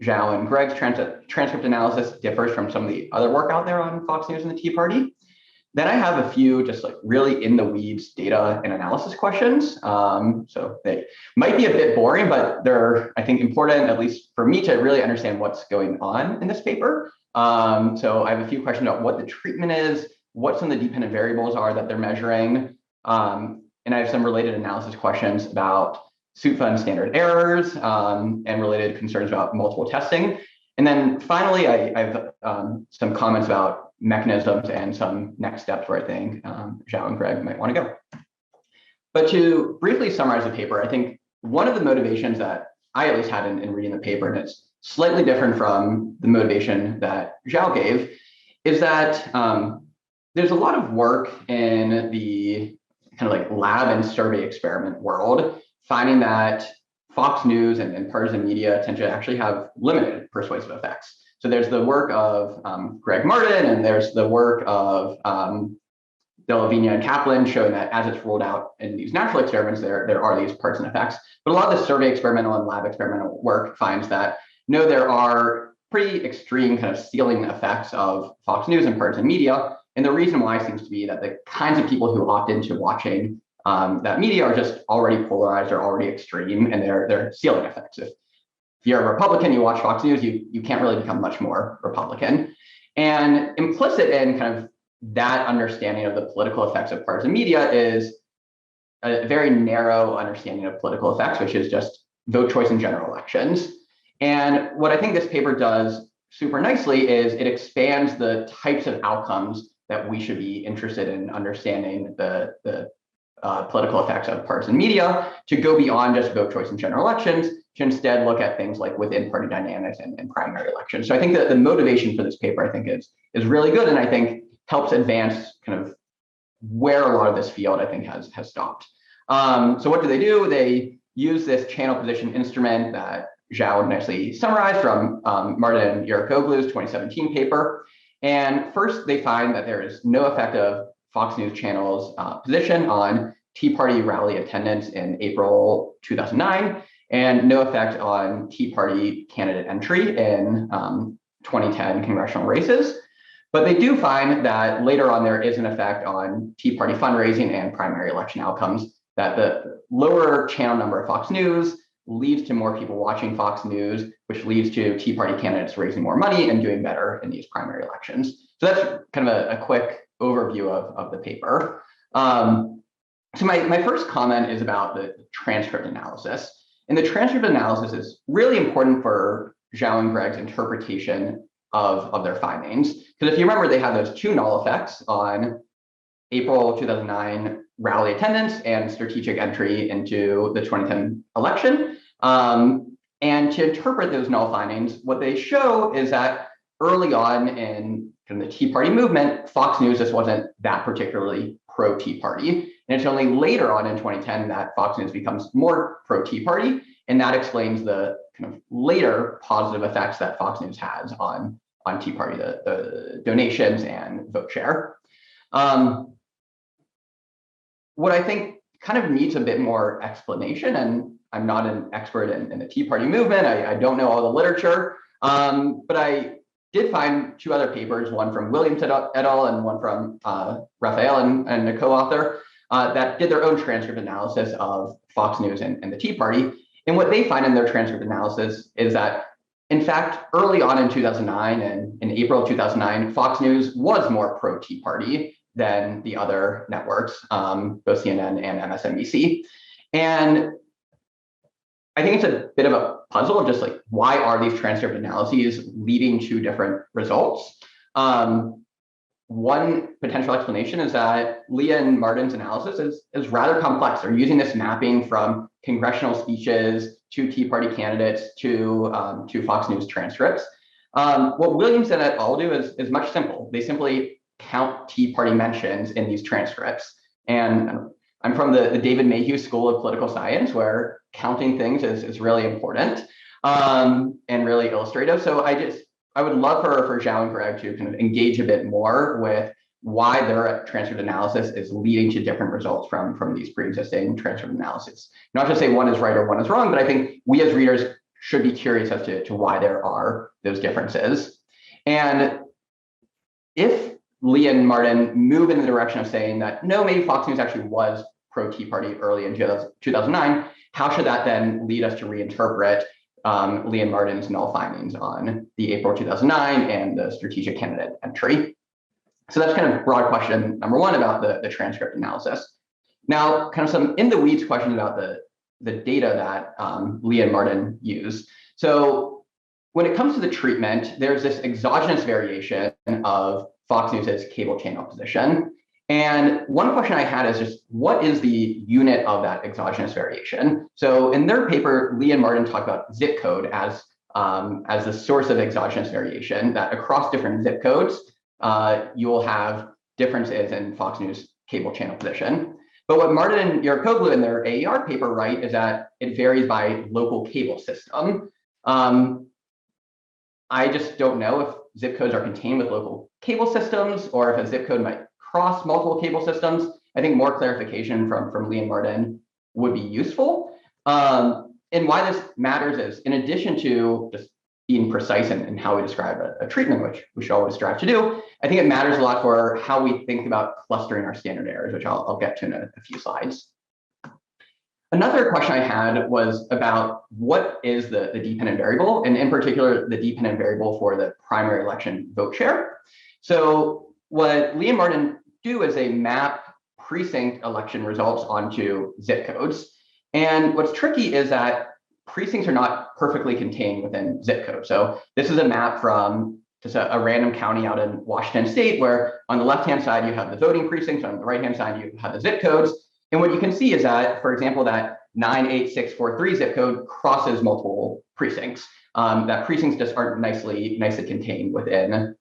Zhao and Greg's transcript analysis differs from some of the other work out there on Fox News and the Tea Party. Then I have a few just like really in the weeds data and analysis questions. So they might be a bit boring, but they're, I think, important, at least for me, to really understand what's going on in this paper. So I have a few questions about what the treatment is, what some of the dependent variables are that they're measuring. And I have some related analysis questions about suit fund standard errors and related concerns about multiple testing. And then finally, I have some comments about mechanisms and some next steps where I think Zhao and Greg might want to go. But to briefly summarize the paper, I think one of the motivations that I at least had in reading the paper, and it's slightly different from the motivation that Zhao gave, is that there's a lot of work in the kind of like lab and survey experiment world, finding that Fox News and partisan media tend to actually have limited persuasive effects. So there's the work of Greg Martin, and there's the work of Delavina and Kaplan, showing that as it's rolled out in these natural experiments, there are these partisan effects. But a lot of the survey experimental and lab experimental work finds that no, there are pretty extreme kind of ceiling effects of Fox News and partisan media. And the reason why seems to be that the kinds of people who opt into watching that media are just already polarized or already extreme, and they're ceiling effects. If you're a Republican, you watch Fox News, you can't really become much more Republican. And implicit in kind of that understanding of the political effects of partisan media is a very narrow understanding of political effects, which is just vote choice in general elections. And what I think this paper does super nicely is it expands the types of outcomes that we should be interested in understanding the political effects of partisan media to go beyond just vote choice in general elections, to instead look at things like within party dynamics and primary elections. So I think that the motivation for this paper, I think, is really good, and I think helps advance kind of where a lot of this field, I think, has stopped. So what do? They use this channel position instrument that Zhao nicely summarized from Martin and Yarokoglu's 2017 paper. And first, they find that there is no effect of Fox News Channel's position on Tea Party rally attendance in April 2009, and no effect on Tea Party candidate entry in 2010 congressional races. But they do find that later on there is an effect on Tea Party fundraising and primary election outcomes, that the lower channel number of Fox News leads to more people watching Fox News, which leads to Tea Party candidates raising more money and doing better in these primary elections. So that's kind of a quick overview of the paper. So my first comment is about the transcript analysis. And the transcript analysis is really important for Zhao and Greg's interpretation of their findings. Because if you remember, they had those two null effects on April 2009 rally attendance and strategic entry into the 2010 election. And to interpret those null findings, what they show is that early on in the Tea Party movement, Fox News just wasn't that particularly pro-Tea Party. And it's only later on in 2010 that Fox News becomes more pro-Tea Party. And that explains the kind of later positive effects that Fox News has on Tea Party, the donations and vote share. What I think kind of needs a bit more explanation, and I'm not an expert in the Tea Party movement, I don't know all the literature, but I did find two other papers, one from Williams et al. And one from Raphael and a co-author, that did their own transcript analysis of Fox News and the Tea Party. And what they find in their transcript analysis is that in fact, early on in 2009 and in April of 2009, Fox News was more pro-Tea Party than the other networks, both CNN and MSNBC. And I think it's a bit of a puzzle of just like, why are these transcript analyses leading to different results? One potential explanation is that Leah and Martin's analysis is rather complex. They're using this mapping from congressional speeches to Tea Party candidates to Fox News transcripts. What Williamson et al. Do is much simple. They simply count Tea Party mentions in these transcripts. And I'm from the David Mayhew School of Political Science, where counting things is really important and really illustrative. So I would love for Zhao and Greg to kind of engage a bit more with why their transcript analysis is leading to different results from these pre-existing transcript analyses. Not to say one is right or one is wrong, but I think we as readers should be curious as to why there are those differences. And if Lee and Martin move in the direction of saying that, no, maybe Fox News actually was pro-Tea Party early in 2009, how should that then lead us to reinterpret Lee and Martin's null findings on the April 2009 and the strategic candidate entry? So that's kind of broad question number one about the transcript analysis. Now, kind of some in the weeds questions about the data that Lee and Martin use. So when it comes to the treatment, there's this exogenous variation of Fox News's cable channel position. And one question I had is just, what is the unit of that exogenous variation? So in their paper, Lee and Martin talk about zip code as the source of exogenous variation, that across different zip codes, you will have differences in Fox News cable channel position. But what Martin and Yarkoglu in their AER paper write is that it varies by local cable system. I just don't know if zip codes are contained with local cable systems or if a zip code might cross multiple cable systems. I think more clarification from Lee and Martin would be useful. And why this matters is, in addition to just being precise in how we describe a treatment, which we should always strive to do, I think it matters a lot for how we think about clustering our standard errors, which I'll get to in a few slides. Another question I had was about what is the dependent variable, and in particular, the dependent variable for the primary election vote share. So what Lee and Martin do is they map precinct election results onto zip codes. And what's tricky is that precincts are not perfectly contained within zip code. So this is a map from just a random county out in Washington State, where on the left-hand side, you have the voting precincts, on the right-hand side, you have the zip codes. And what you can see is that, for example, that 98643 zip code crosses multiple precincts. That precincts just aren't nicely contained within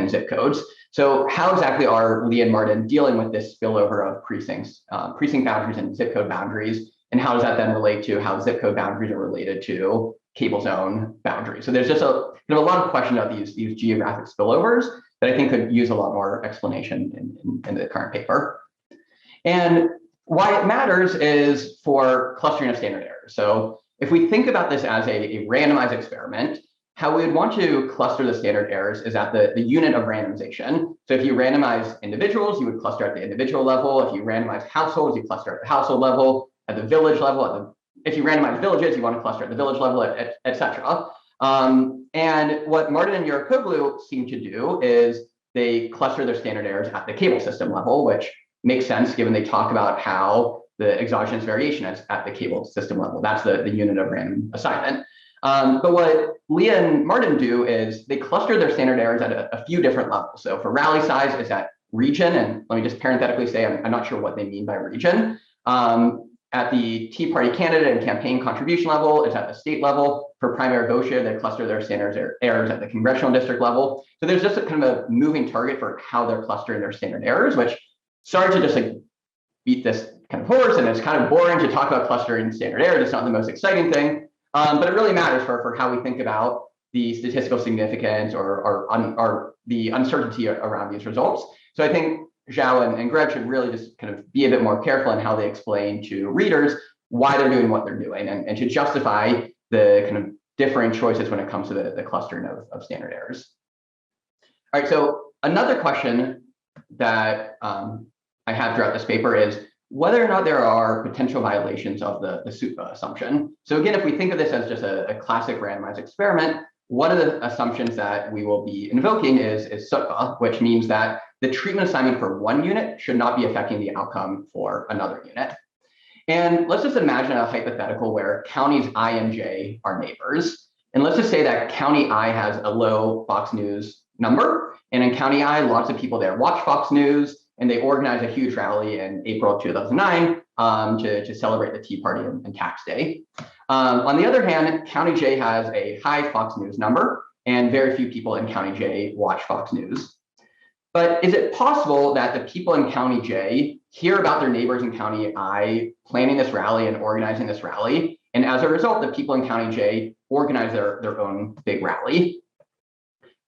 zip codes. So how exactly are Lee and Martin dealing with this spillover of precincts, precinct boundaries and zip code boundaries? And how does that then relate to how zip code boundaries are related to cable zone boundaries? So there's just a lot of questions about these geographic spillovers that I think could use a lot more explanation in the current paper. And why it matters is for clustering of standard errors. So if we think about this as a randomized experiment, how we would want to cluster the standard errors is at the unit of randomization. So if you randomize individuals, you would cluster at the individual level. If you randomize households, you cluster at the household level, at the village level. If you randomize villages, you want to cluster at the village level, et cetera. And what Martin and Yarkoglu seem to do is they cluster their standard errors at the cable system level, which makes sense given they talk about how the exogenous variation is at the cable system level. That's the unit of random assignment. But what Leah and Martin do is they cluster their standard errors at a few different levels. So for rally size, it's at region. And let me just parenthetically say, I'm not sure what they mean by region. At the Tea Party candidate and campaign contribution level, it's at the state level. For primary vote share, they cluster their standard errors at the congressional district level. So there's just a kind of a moving target for how they're clustering their standard errors, which sorry to just like beat this kind of horse, and it's kind of boring to talk about clustering standard errors. It's not the most exciting thing, but it really matters for how we think about the statistical significance or the uncertainty around these results. So I think Zhao and Greg should really just kind of be a bit more careful in how they explain to readers why they're doing what they're doing, and to justify the kind of differing choices when it comes to the clustering of standard errors. All right, so another question that I have throughout this paper is whether or not there are potential violations of the SUPA assumption. So again, if we think of this as just a classic randomized experiment, one of the assumptions that we will be invoking is SUTVA, which means that the treatment assignment for one unit should not be affecting the outcome for another unit. And let's just imagine a hypothetical where counties I and J are neighbors. And let's just say that county I has a low Fox News number. And in county I, lots of people there watch Fox News, and they organize a huge rally in April of 2009 to celebrate the Tea Party and Tax Day. On the other hand, County J has a high Fox News number, and very few people in County J watch Fox News. But is it possible that the people in County J hear about their neighbors in County I planning this rally and organizing this rally, and as a result, the people in County J organize their own big rally?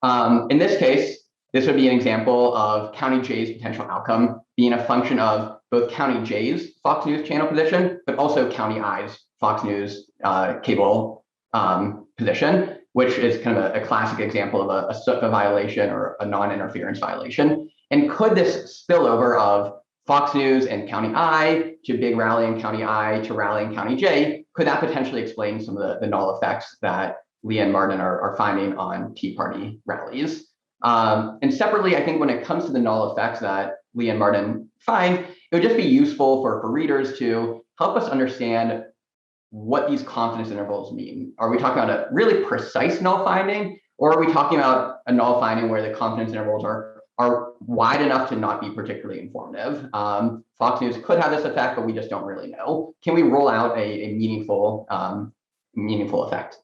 In this case, this would be an example of County J's potential outcome being a function of both County J's Fox News channel position, but also County I's Fox News cable position, which is kind of a classic example of a SUTVA violation or a non-interference violation. And could this spill over of Fox News and County I to big rally in County I to rally in County J, could that potentially explain some of the null effects that Lee and Martin are finding on Tea Party rallies? And separately, I think when it comes to the null effects that Lee and Martin find, it would just be useful for readers to help us understand what these confidence intervals mean. Are we talking about a really precise null finding, or are we talking about a null finding where the confidence intervals are wide enough to not be particularly informative? Fox News could have this effect, but we just don't really know. Can we roll out a meaningful effect?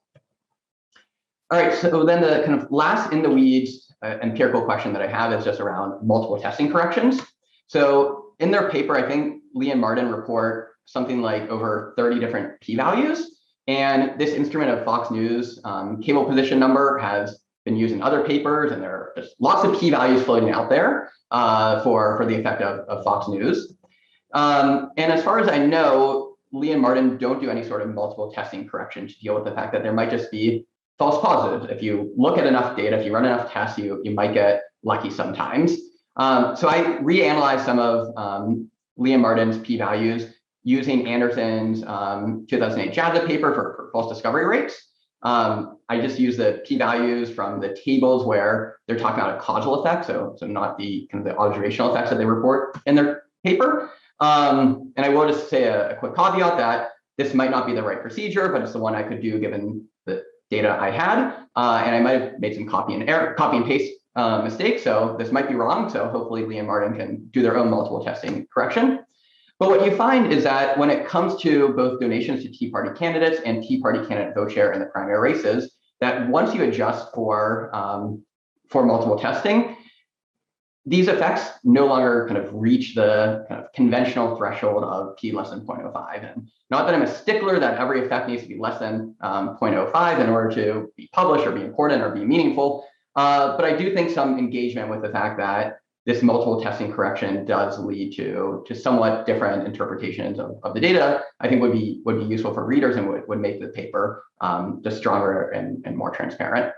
All right, so then the kind of last in the weeds empirical question that I have is just around multiple testing corrections. So in their paper, I think Lee and Martin report something like over 30 different p-values. And this instrument of Fox News cable position number has been used in other papers, and there are just lots of p-values floating out there for the effect of Fox News. And as far as I know, Lee and Martin don't do any sort of multiple testing correction to deal with the fact that there might just be false positives. If you look at enough data, if you run enough tests, you might get lucky sometimes. So I reanalyzed some of Lee and Martin's p-values using Anderson's 2008 JASA paper for false discovery rates. I just use the p-values from the tables where they're talking about a causal effect, so not the kind of the observational effects that they report in their paper. And I will just say a quick caveat that this might not be the right procedure, but it's the one I could do given the data I had, and I might have made some copy and paste mistakes, so this might be wrong. So hopefully Lee and Martin can do their own multiple testing correction. But what you find is that when it comes to both donations to Tea Party candidates and Tea Party candidate vote share in the primary races, that once you adjust for multiple testing, these effects no longer kind of reach the kind of conventional threshold of p less than 0.05. And not that I'm a stickler that every effect needs to be less than 0.05 in order to be published or be important or be meaningful, but I do think some engagement with the fact that this multiple testing correction does lead to somewhat different interpretations of the data, I think would be useful for readers and would make the paper just stronger and more transparent.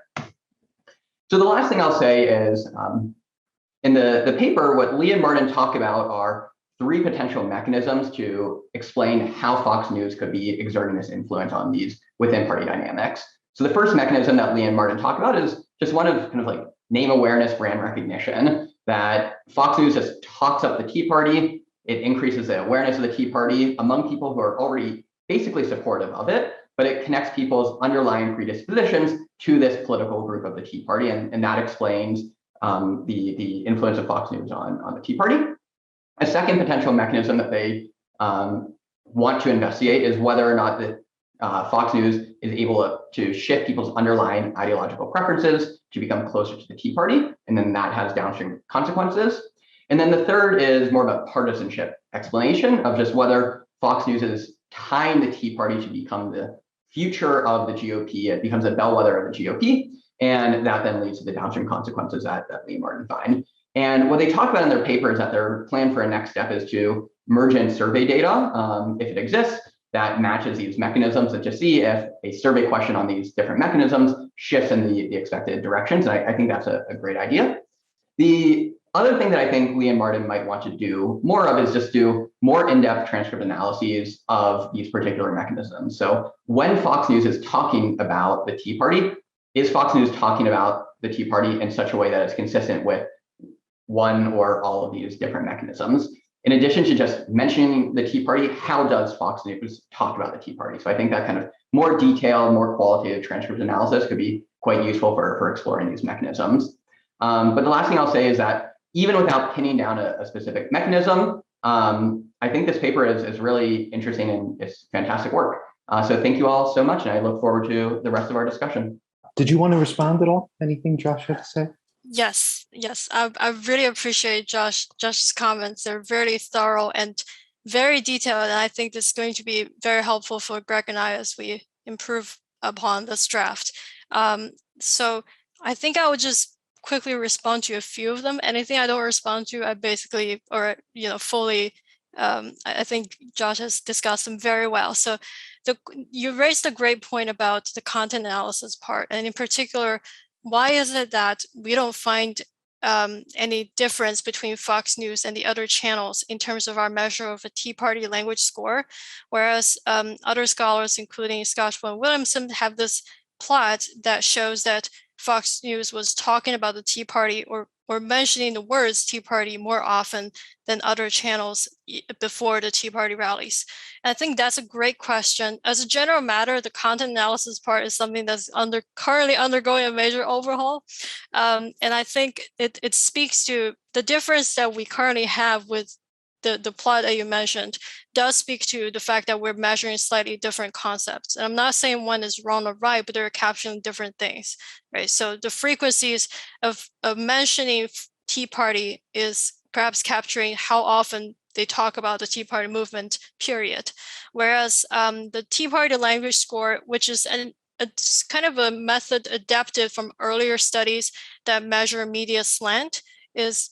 So the last thing I'll say is, in the paper, what Lee and Martin talk about are 3 potential mechanisms to explain how Fox News could be exerting this influence on these within party dynamics. So the first mechanism that Lee and Martin talk about is just one of kind of like name awareness, brand recognition, that Fox News just talks up the Tea Party. It increases the awareness of the Tea Party among people who are already basically supportive of it, but it connects people's underlying predispositions to this political group of the Tea Party, and that explains the influence of Fox News on the Tea Party. A second potential mechanism that they want to investigate is whether or not the Fox News is able to shift people's underlying ideological preferences to become closer to the Tea Party, and then that has downstream consequences. And then the third is more of a partisanship explanation of just whether Fox News is tying the Tea Party to become the future of the GOP. It becomes a bellwether of the GOP, and that then leads to the downstream consequences that Lee and Martin find. And what they talk about in their paper is that their plan for a next step is to merge in survey data, if it exists, that matches these mechanisms, and to see if a survey question on these different mechanisms shifts in the expected directions. And I think that's a great idea. The other thing that I think Lee and Martin might want to do more of is just do more in-depth transcript analyses of these particular mechanisms. So when Fox News is talking about the Tea Party, is Fox News talking about the Tea Party in such a way that it's consistent with one or all of these different mechanisms? In addition to just mentioning the Tea Party, how does Fox News talk about the Tea Party? So I think that kind of more detailed, more qualitative transcript analysis could be quite useful for exploring these mechanisms. But the last thing I'll say is that even without pinning down a specific mechanism, I think this paper is really interesting and it's fantastic work. So thank you all so much, and I look forward to the rest of our discussion. Did you want to respond at all? Anything Josh had to say? Yes. I really appreciate Josh's comments. They're very thorough and very detailed, and I think this is going to be very helpful for Greg and I as we improve upon this draft. So I think I would just quickly respond to a few of them. Anything I don't respond to, I basically, or fully, I think Josh has discussed them very well. So you raised a great point about the content analysis part, and in particular, why is it that we don't find any difference between Fox News and the other channels in terms of our measure of a Tea Party language score, whereas other scholars, including Scotchwell and Williamson, have this plot that shows that Fox News was talking about the Tea Party or mentioning the words Tea Party more often than other channels before the Tea Party rallies. And I think that's a great question. As a general matter, the content analysis part is something that's currently undergoing a major overhaul. And I think it speaks to the difference that we currently have with the plot that you mentioned does speak to the fact that we're measuring slightly different concepts. And I'm not saying one is wrong or right, but they're capturing different things, right? So the frequencies of mentioning Tea Party is perhaps capturing how often they talk about the Tea Party movement, period. Whereas the Tea Party language score, which is it's kind of a method adapted from earlier studies that measure media slant, is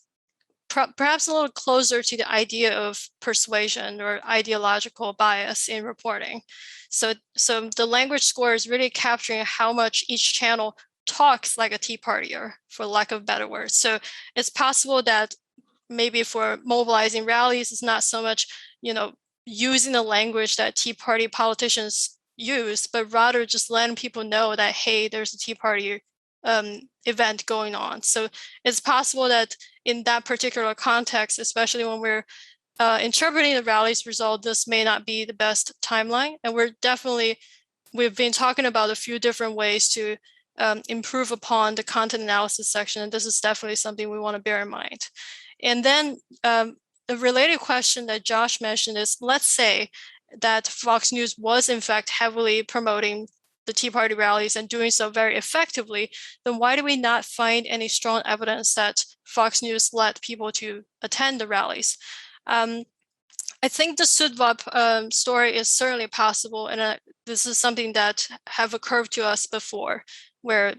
perhaps a little closer to the idea of persuasion or ideological bias in reporting. So the language score is really capturing how much each channel talks like a Tea Partier, for lack of better words. So it's possible that maybe for mobilizing rallies, it's not so much, using the language that Tea Party politicians use, but rather just letting people know that, hey, there's a Tea Party event going on. So it's possible that in that particular context, especially when we're interpreting the rallies result, this may not be the best timeline. And we've been talking about a few different ways to improve upon the content analysis section. And this is definitely something we want to bear in mind. And then a related question that Josh mentioned is, let's say that Fox News was in fact heavily promoting the Tea Party rallies and doing so very effectively, then why do we not find any strong evidence that Fox News led people to attend the rallies? I think the Sudvap story is certainly possible, and this is something that have occurred to us before, where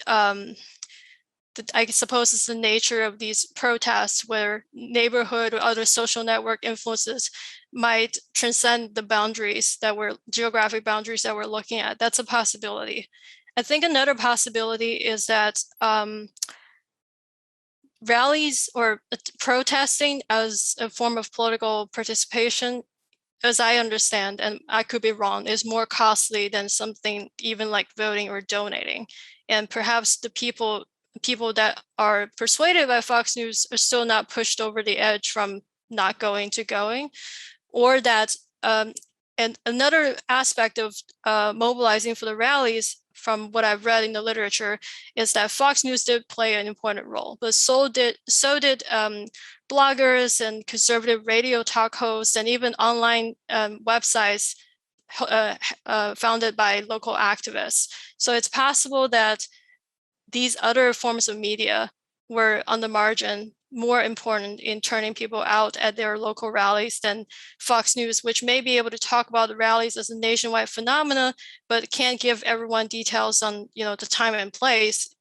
I suppose it's the nature of these protests where neighborhood or other social network influences might transcend the geographic boundaries that we're looking at. That's a possibility. I think another possibility is that rallies or protesting as a form of political participation, as I understand, and I could be wrong, is more costly than something even like voting or donating. And perhaps the people that are persuaded by Fox News are still not pushed over the edge from not going to going, or that, and another aspect of mobilizing for the rallies, from what I've read in the literature, is that Fox News did play an important role, but so did bloggers and conservative radio talk hosts and even online websites founded by local activists. So it's possible that these other forms of media were on the margin more important in turning people out at their local rallies than Fox News, which may be able to talk about the rallies as a nationwide phenomena, but can't give everyone details on the time and place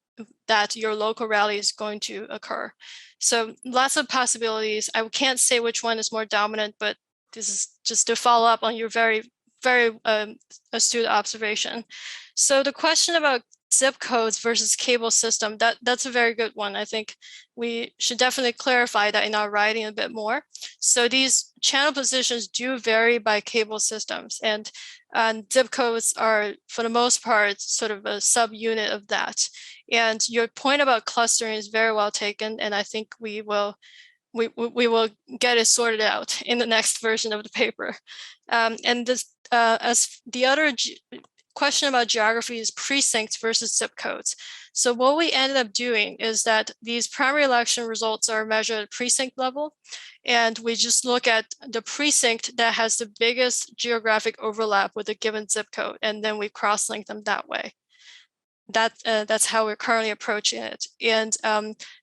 that your local rally is going to occur. So lots of possibilities. I can't say which one is more dominant, but this is just to follow up on your very, very astute observation. So the question about zip codes versus cable system, that's a very good one. I think we should definitely clarify that in our writing a bit more. So these channel positions do vary by cable systems, and zip codes are, for the most part, sort of a subunit of that. And your point about clustering is very well taken, and I think we will get it sorted out in the next version of the paper. And this, as the other question about geography is precincts versus zip codes. So what we ended up doing is that these primary election results are measured at precinct level, and we just look at the precinct that has the biggest geographic overlap with a given zip code, and then we cross-link them that way. That's how we're currently approaching it. And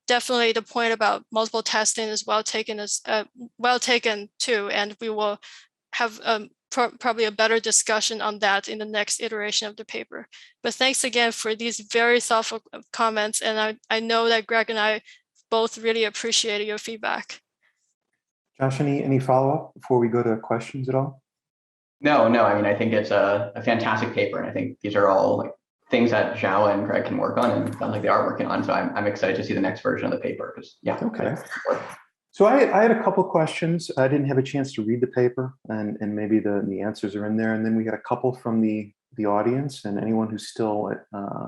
definitely the point about multiple testing is well taken too, and we will have probably a better discussion on that in the next iteration of the paper. But thanks again for these very thoughtful comments, and I know that Greg and I both really appreciated your feedback. Josh, any follow-up before we go to questions at all? No, I mean, I think it's a fantastic paper, and I think these are all like things that Zhao and Greg can work on, and sounds like they are working on. So I'm excited to see the next version of the paper, because yeah. Okay. So I had a couple questions. I didn't have a chance to read the paper, and maybe the answers are in there. And then we had a couple from the audience, and anyone who's still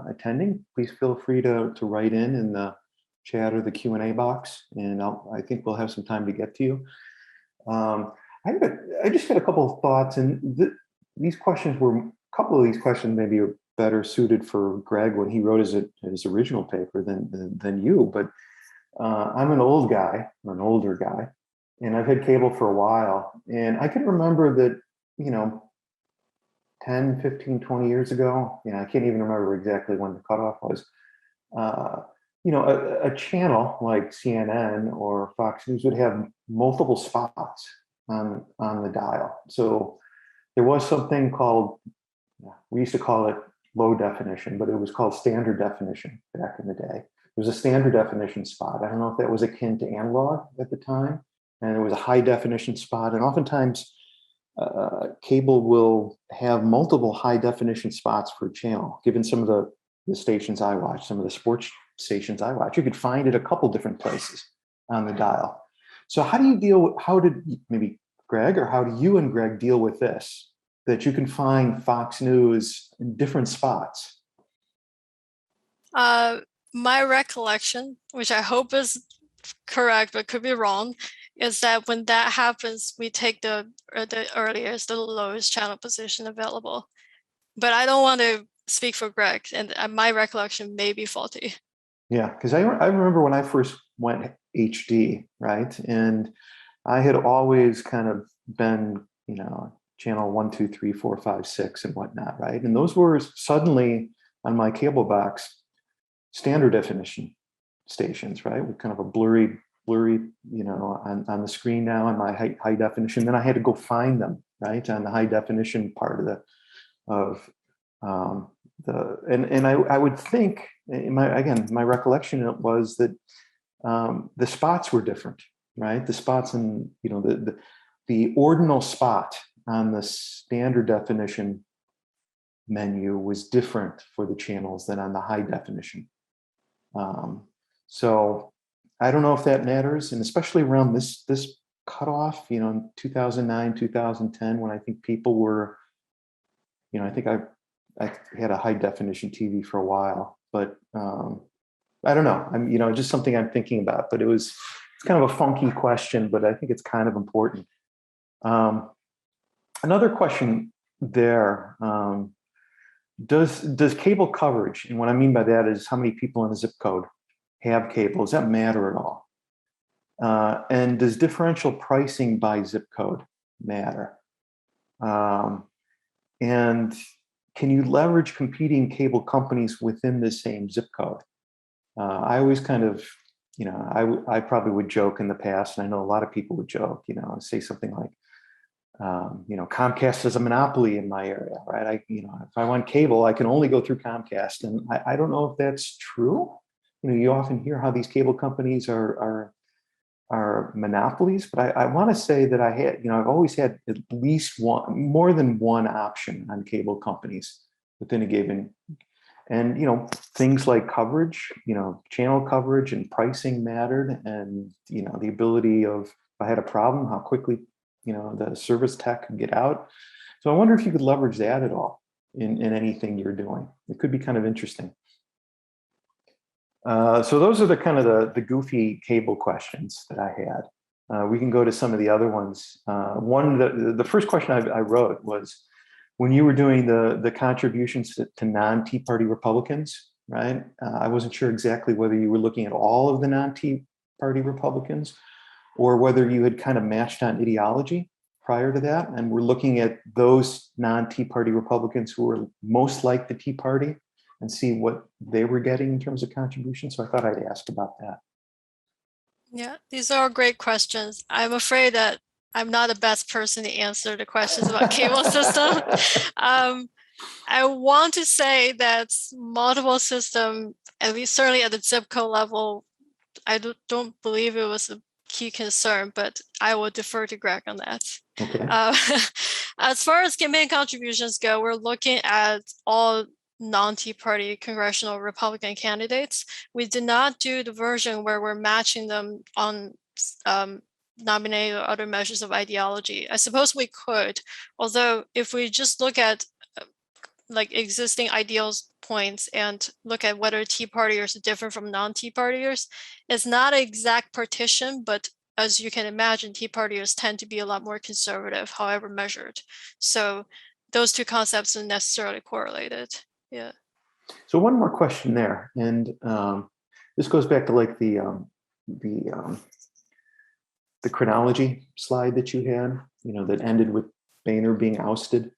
attending, please feel free to write in the chat or the Q&A box, and I think we'll have some time to get to you. I just had a couple of thoughts, and these questions were, a couple of these questions maybe are better suited for Greg when he wrote his original paper than you, but I'm an old guy, or an older guy, and I've had cable for a while. And I can remember that, 10, 15, 20 years ago, I can't even remember exactly when the cutoff was. A channel like CNN or Fox News would have multiple spots on the dial. So there was something called, we used to call it low definition, but it was called standard definition back in the day. There was a standard definition spot. I don't know if that was akin to analog at the time. And there was a high definition spot. And oftentimes cable will have multiple high definition spots for a channel. Given some of the stations I watch, some of the sports stations I watch, you could find it a couple different places on the dial. So how did maybe Greg, or how do you and Greg deal with this? That you can find Fox News in different spots? My recollection, which I hope is correct but could be wrong, is that when that happens, we take the earliest, the lowest channel position available. But I don't want to speak for Greg, and my recollection may be faulty. Yeah, because I remember when I first went HD, right? And I had always kind of been, channel 1, 2, 3, 4, 5, 6 and whatnot, right? And those were suddenly on my cable box standard definition stations, right? With kind of a blurry, on the screen now on my high definition. Then I had to go find them, right, on the high definition part and I would think, my recollection was that the spots were different, right? The spots in, the ordinal spot on the standard definition menu was different for the channels than on the high definition. So I don't know if that matters, and especially around this cutoff, in 2009, 2010, when I think people were, I think I had a high definition TV for a while, but I don't know. I'm, just something I'm thinking about. But it's kind of a funky question, but I think it's kind of important. Another question there. Does cable coverage, and what I mean by that is how many people in a zip code have cable, does that matter at all? And does differential pricing by zip code matter? And can you leverage competing cable companies within the same zip code? I always kind of, I probably would joke in the past, and I know a lot of people would joke, say something like, Comcast is a monopoly in my area, right? If I want cable, I can only go through Comcast. And I don't know if that's true. You often hear how these cable companies are monopolies, but I want to say that I've always had at least more than one option on cable companies within a given. And, things like coverage, channel coverage and pricing mattered. And, the ability of, if I had a problem, how quickly, the service tech could get out. So I wonder if you could leverage that at all in anything you're doing. It could be kind of interesting. So those are the kind of the goofy cable questions that I had. We can go to some of the other ones. The first question I wrote was, when you were doing the contributions to non-Tea Party Republicans, right? I wasn't sure exactly whether you were looking at all of the non-Tea Party Republicans or whether you had kind of matched on ideology prior to that. And we're looking at those non-Tea Party Republicans who were most like the Tea Party and see what they were getting in terms of contributions. So I thought I'd ask about that. Yeah, these are great questions. I'm afraid that I'm not the best person to answer the questions about cable system. I want to say that multiple system, at least certainly at the zip code level, I don't believe it was a key concern, but I will defer to Greg on that. Okay. As far as campaign contributions go, we're looking at all non-Tea Party congressional Republican candidates. We did not do the version where we're matching them on nominating or other measures of ideology. I suppose we could, although if we just look at like existing ideals points and look at whether Tea Partiers are different from non-Tea Partiers, it's not an exact partition, but as you can imagine, Tea Partiers tend to be a lot more conservative, however measured. So those two concepts are necessarily correlated. Yeah. So one more question there, and this goes back to like the chronology slide that you had, that ended with Boehner being ousted.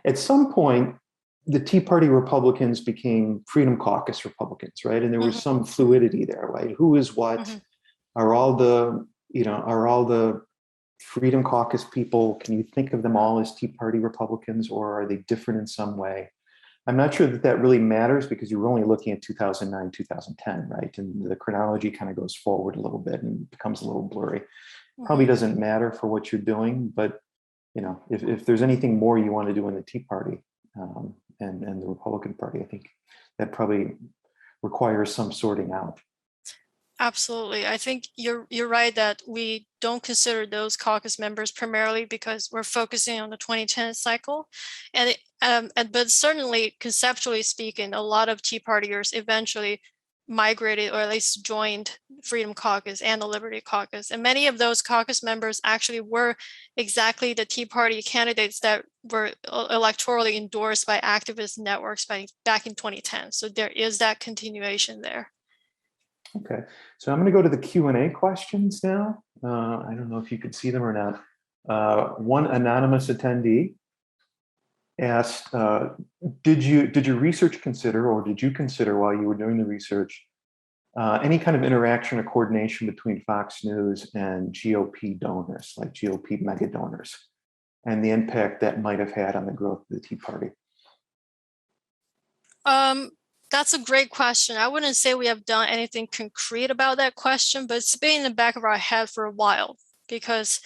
At some point, the Tea Party Republicans became Freedom Caucus Republicans, right? And there was some fluidity there, right? Who is what? Are all the Freedom Caucus people, can you think of them all as Tea Party Republicans, or are they different in some way? I'm not sure that really matters because you're only looking at 2009, 2010, right? And the chronology kind of goes forward a little bit and becomes a little blurry. Probably doesn't matter for what you're doing, but if there's anything more you want to do in the Tea Party and the Republican Party, I think that probably requires some sorting out. Absolutely. I think you're right that we don't consider those caucus members primarily because we're focusing on the 2010 cycle. But certainly, conceptually speaking, a lot of Tea Partiers eventually migrated or at least joined Freedom Caucus and the Liberty Caucus. And many of those caucus members actually were exactly the Tea Party candidates that were electorally endorsed by activist networks back in 2010. So there is that continuation there. Okay, so I'm going to go to the Q&A questions now. I don't know if you could see them or not. One anonymous attendee asked, did your research consider, or did you consider while you were doing the research, any kind of interaction or coordination between Fox News and GOP donors, like GOP mega donors, and the impact that might have had on the growth of the Tea Party? That's a great question. I wouldn't say we have done anything concrete about that question, but it's been in the back of our head for a while because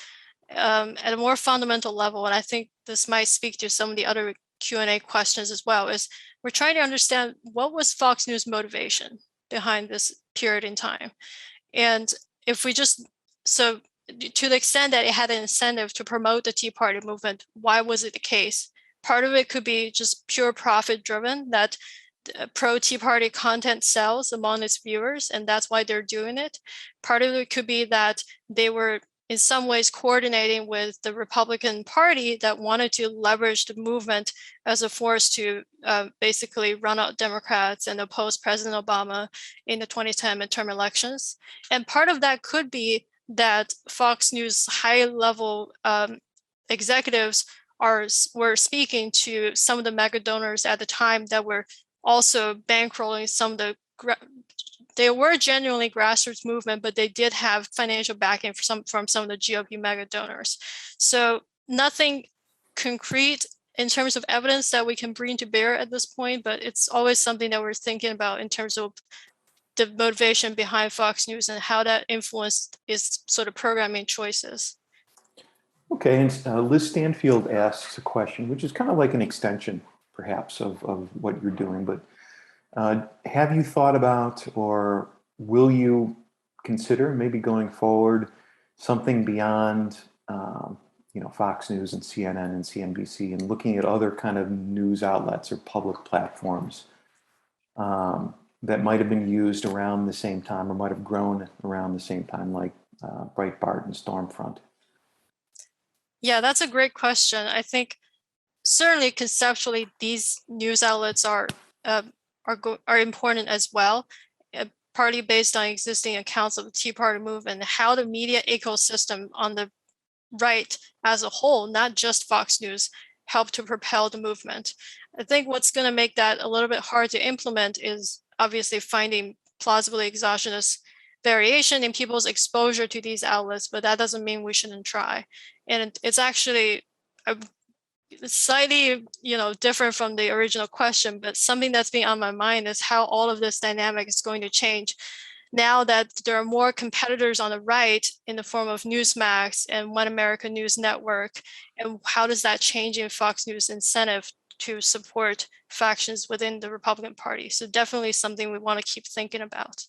at a more fundamental level, and I think this might speak to some of the other Q&A questions as well, is we're trying to understand what was Fox News' motivation behind this period in time. And if we so to the extent that it had an incentive to promote the Tea Party movement, why was it the case? Part of it could be just pure profit driven, that pro-Tea Party content sells among its viewers, and that's why they're doing it. Part of it could be that they were in some ways coordinating with the Republican Party that wanted to leverage the movement as a force to basically run out Democrats and oppose President Obama in the 2010 midterm elections. And part of that could be that Fox News high-level executives were speaking to some of the mega donors at the time that were also bankrolling some of they were genuinely grassroots movement, but they did have financial backing from some of the GOP mega donors. So nothing concrete in terms of evidence that we can bring to bear at this point, but it's always something that we're thinking about in terms of the motivation behind Fox News and how that influenced its sort of programming choices. Okay, and Liz Stanfield asks a question, which is kind of like an extension perhaps, of what you're doing. But have you thought about, or will you consider maybe going forward something beyond, Fox News and CNN and CNBC, and looking at other kind of news outlets or public platforms that might have been used around the same time or might have grown around the same time, like Breitbart and Stormfront? Yeah, that's a great question. I think certainly conceptually, these news outlets are important as well, partly based on existing accounts of the Tea Party movement, how the media ecosystem on the right as a whole, not just Fox News, helped to propel the movement. I think what's going to make that a little bit hard to implement is obviously finding plausibly exogenous variation in people's exposure to these outlets, but that doesn't mean we shouldn't try. And it's actually slightly, different from the original question, but something that's been on my mind is how all of this dynamic is going to change now that there are more competitors on the right in the form of Newsmax and One America News Network. And how does that change in Fox News incentive to support factions within the Republican Party? So definitely something we want to keep thinking about.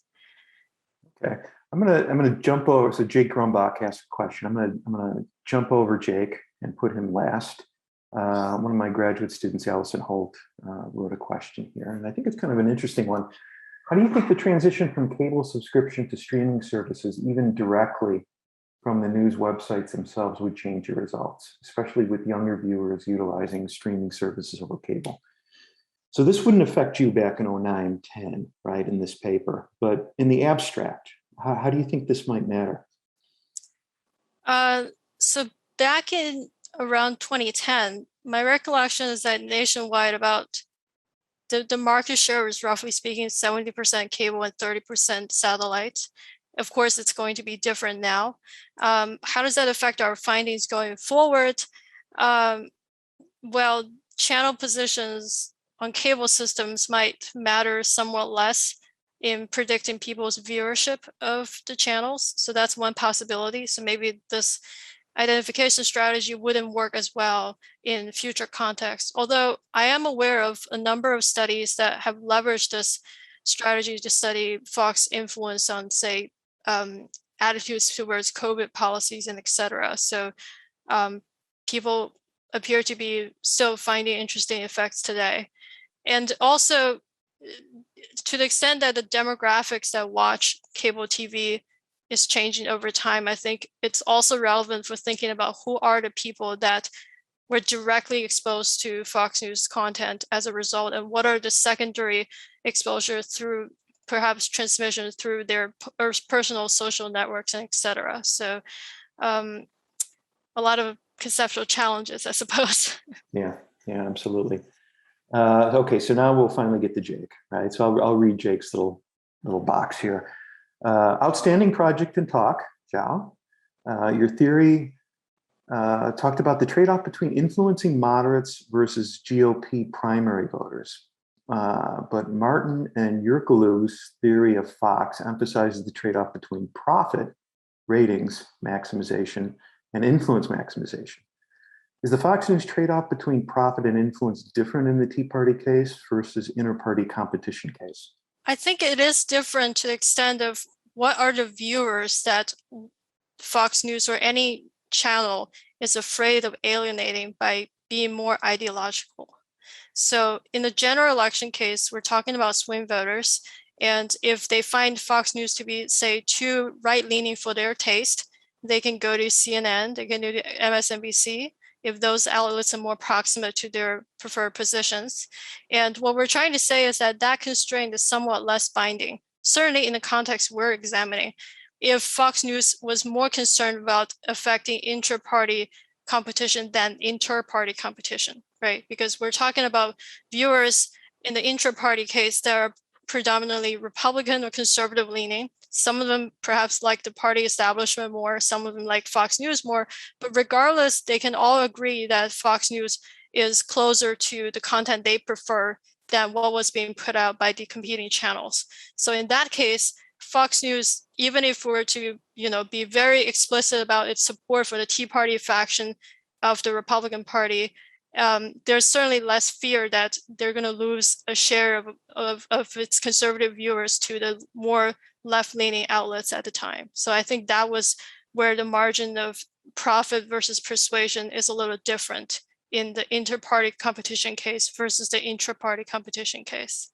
Okay, I'm gonna jump over. So Jake Grumbach asked a question. I'm gonna jump over Jake and put him last. One of my graduate students, Allison Holt, wrote a question here, and I think it's kind of an interesting one. How do you think the transition from cable subscription to streaming services, even directly from the news websites themselves, would change your results, especially with younger viewers utilizing streaming services over cable? So this wouldn't affect you back in 09, 10, right, in this paper, but in the abstract, how do you think this might matter? So back in around 2010, my recollection is that nationwide about the market share was, roughly speaking, 70% cable and 30% satellite. Of course, it's going to be different now. How does that affect our findings going forward? Well, channel positions on cable systems might matter somewhat less in predicting people's viewership of the channels. So that's one possibility. So maybe this identification strategy wouldn't work as well in future contexts. Although I am aware of a number of studies that have leveraged this strategy to study Fox influence on, say, attitudes towards COVID policies and et cetera. So people appear to be still finding interesting effects today. And also, to the extent that the demographics that watch cable TV is changing over time, I think it's also relevant for thinking about who are the people that were directly exposed to Fox News content as a result, and what are the secondary exposure through perhaps transmission through their personal social networks and et cetera. So a lot of conceptual challenges, I suppose. Yeah, absolutely. Okay, so now we'll finally get to Jake, right? So I'll read Jake's little box here. Outstanding project and talk, Zhao. Your theory talked about the trade-off between influencing moderates versus GOP primary voters. But Martin and Yerkelu's theory of Fox emphasizes the trade-off between profit, ratings maximization, and influence maximization. Is the Fox News trade-off between profit and influence different in the Tea Party case versus inter-party competition case? I think it is different to the extent of what are the viewers that Fox News or any channel is afraid of alienating by being more ideological. So in the general election case, we're talking about swing voters. And if they find Fox News to be, say, too right-leaning for their taste, they can go to CNN, they can go to MSNBC, if those outlets are more proximate to their preferred positions. And what we're trying to say is that that constraint is somewhat less binding, certainly in the context we're examining. If Fox News was more concerned about affecting intra-party competition than inter-party competition, right? Because we're talking about viewers in the intra-party case that are predominantly Republican or conservative leaning. Some of them perhaps like the party establishment more, some of them like Fox News more, but regardless, they can all agree that Fox News is closer to the content they prefer than what was being put out by the competing channels. So in that case, Fox News, even if we were to, be very explicit about its support for the Tea Party faction of the Republican Party, there's certainly less fear that they're going to lose a share of its conservative viewers to the more left-leaning outlets at the time. So I think that was where the margin of profit versus persuasion is a little different in the inter-party competition case versus the intra-party competition case.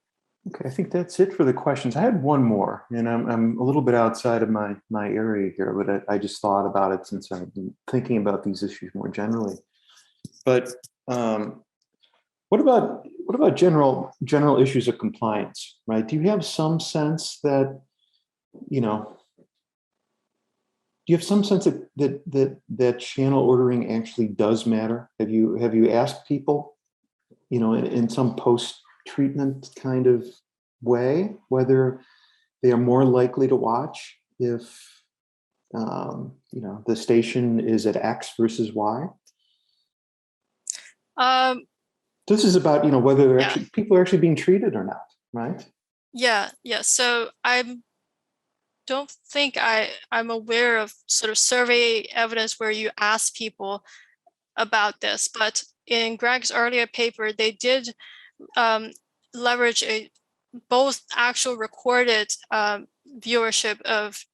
Okay, I think that's it for the questions. I had one more, and I'm a little bit outside of my area here, but I just thought about it since I've been thinking about these issues more generally. But what about general issues of compliance, right? Do you have some sense that, do you have some sense that channel ordering actually does matter? Have you asked people, in some post-treatment kind of way, whether they are more likely to watch if the station is at X versus Y? This is about whether people are actually being treated or not, right? Yeah. So I don't think I'm aware of sort of survey evidence where you ask people about this, but in Greg's earlier paper, they did leverage both actual recorded viewership of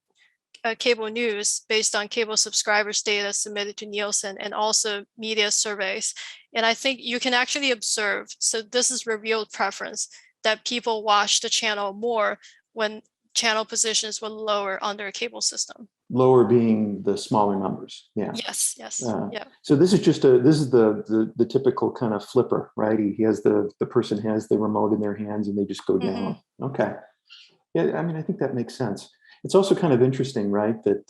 cable news based on cable subscribers data submitted to Nielsen and also media surveys. And I think you can actually observe, so this is revealed preference, that people watch the channel more when channel positions were lower under a cable system. Lower being the smaller numbers. Yeah. Yes. Yeah. So this is the typical kind of flipper, right? He has the person has the remote in their hands and they just go down. Mm-hmm. Okay. Yeah, I mean, I think that makes sense. It's also kind of interesting, right? That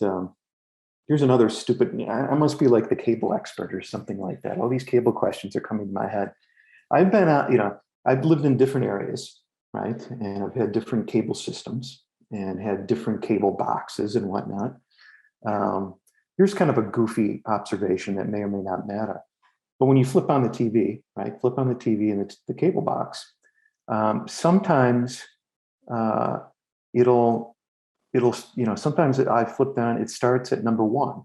here's another stupid, I must be like the cable expert or something like that. All these cable questions are coming to my head. I've been out, I've lived in different areas, right? And I've had different cable systems and had different cable boxes and whatnot. Here's kind of a goofy observation that may or may not matter. But when you flip on the TV, right? Flip on the TV and the cable box, sometimes sometimes I flip down, it starts at number 1.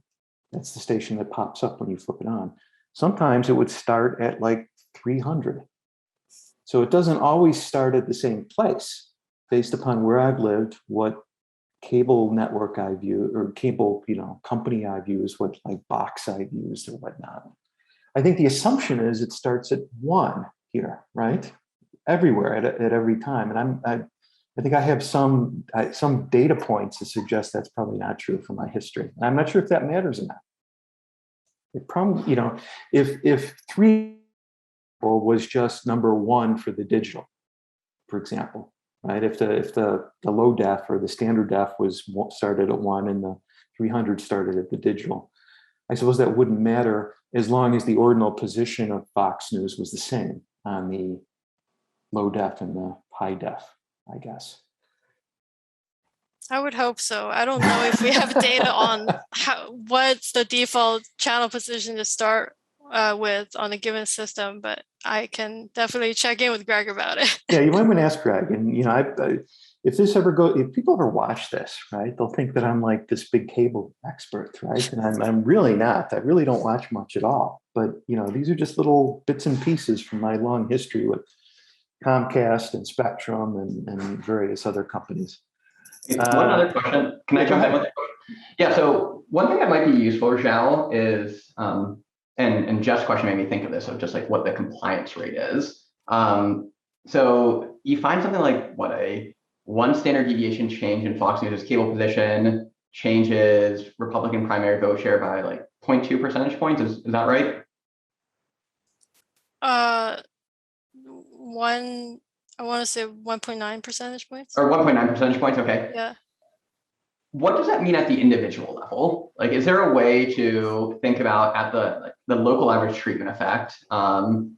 That's the station that pops up when you flip it on. Sometimes it would start at like 300. So it doesn't always start at the same place based upon where I've lived, what cable network I've used, or cable, company I've used, what like box I've used or whatnot. I think the assumption is it starts at 1 here, right? Everywhere at every time. And I think I have some data points to suggest that's probably not true from my history. And I'm not sure if that matters or not. It probably, if 3 was just number 1 for the digital, for example, right? If the low def or the standard def started at 1 and the 300 started at the digital, I suppose that wouldn't matter as long as the ordinal position of Fox News was the same on the low def and the high def, I guess. I would hope so. I don't know if we have data on what's the default channel position to start with on a given system, but I can definitely check in with Greg about it. Yeah, you might want to ask Greg. And if people ever watch this, right, they'll think that I'm like this big cable expert, right? And I'm really not. I really don't watch much at all. But these are just little bits and pieces from my long history with Comcast and Spectrum and various other companies. One other question. Can I jump in with that question? Yeah, so one thing that might be useful, Zhao, is, and Jeff's question made me think of this, of just like what the compliance rate is. So you find something like what a 1 standard deviation change in Fox News' cable position changes Republican primary vote share by like 0.2 percentage points. Is that right? I want to say 1.9 percentage points. Or 1.9 percentage points, okay. Yeah. What does that mean at the individual level? Like, is there a way to think about at the local average treatment effect? And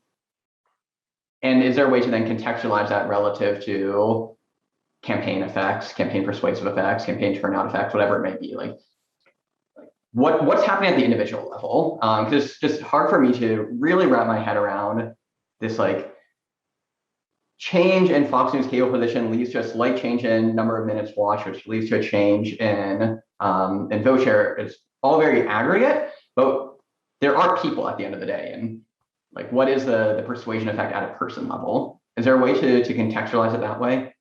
is there a way to then contextualize that relative to campaign effects, campaign persuasive effects, campaign turnout effects, whatever it may be? Like what's happening at the individual level? Because it's just hard for me to really wrap my head around this like change in Fox News cable position leads to a slight change in number of minutes watched, which leads to a change in vote share. It's all very aggregate, but there are people at the end of the day. And Like, what is the persuasion effect at a person level? Is there a way to contextualize it that way?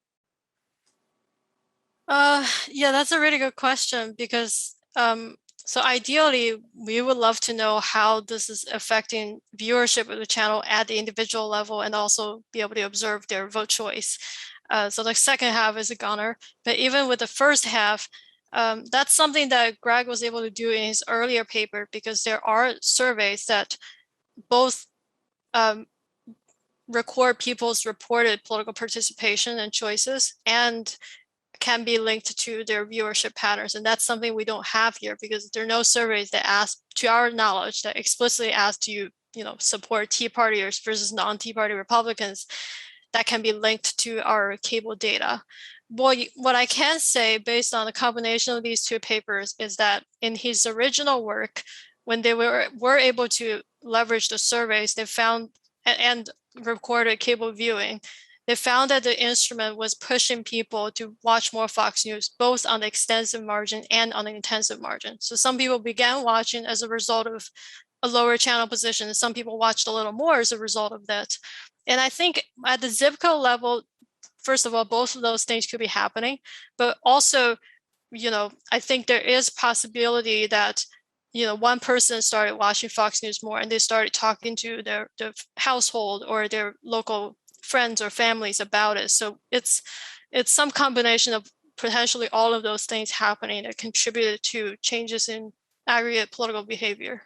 Yeah, that's a really good question because so ideally we would love to know how this is affecting viewership of the channel at the individual level and also be able to observe their vote choice. So the second half is a goner, but even with the first half, that's something that Greg was able to do in his earlier paper because there are surveys that both record people's reported political participation and choices and can be linked to their viewership patterns. And that's something we don't have here because there are no surveys that ask, to our knowledge, that explicitly ask, do you support Tea Partiers versus non-Tea Party Republicans that can be linked to our cable data. What I can say based on the combination of these two papers is that in his original work, when they were able to leverage the surveys, they found and recorded cable viewing, they found that the instrument was pushing people to watch more Fox News, both on the extensive margin and on the intensive margin. So some people began watching as a result of a lower channel position, and some people watched a little more as a result of that. And I think at the zip code level, first of all, both of those things could be happening, but also, I think there is possibility that one person started watching Fox News more and they started talking to their household or their local friends or families about it. So it's some combination of potentially all of those things happening that contributed to changes in aggregate political behavior.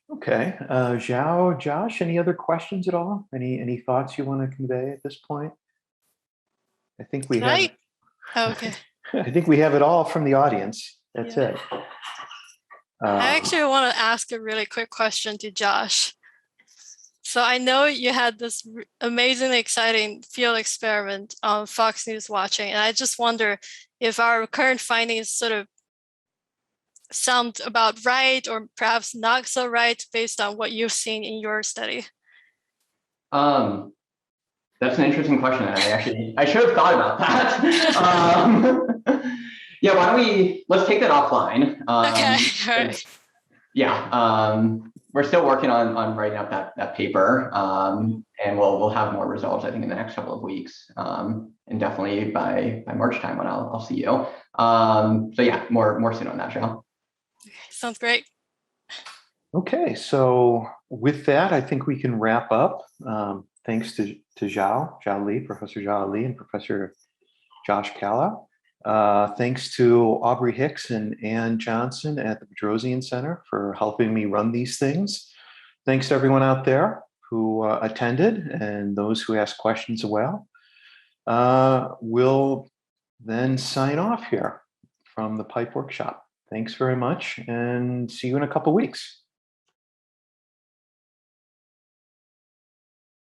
Okay, Zhao, Josh, any other questions at all? Any thoughts you want to convey at this point? I think we have. Okay. I think we have it all from the audience. That's it. I actually want to ask a really quick question to Josh. So I know you had this amazingly exciting field experiment on Fox News watching, and I just wonder if our current findings sort of sound about right or perhaps not so right based on what you've seen in your study. That's an interesting question. I should have thought about that. Yeah, why don't let's take that offline. Okay, all right. Yeah, we're still working on writing up that paper, and we'll have more results, I think, in the next couple of weeks, and definitely by March time when I'll see you. So yeah, more soon on that, Joe. Okay, sounds great. Okay, so with that, I think we can wrap up. Thanks to Zhao Li, Professor Zhao Li, and Professor Josh Calla. Thanks to Aubrey Hicks and Ann Johnson at the Bedrosian Center for helping me run these things. Thanks to everyone out there who attended and those who asked questions as well. We'll then sign off here from the Pipe Workshop. Thanks very much and see you in a couple weeks.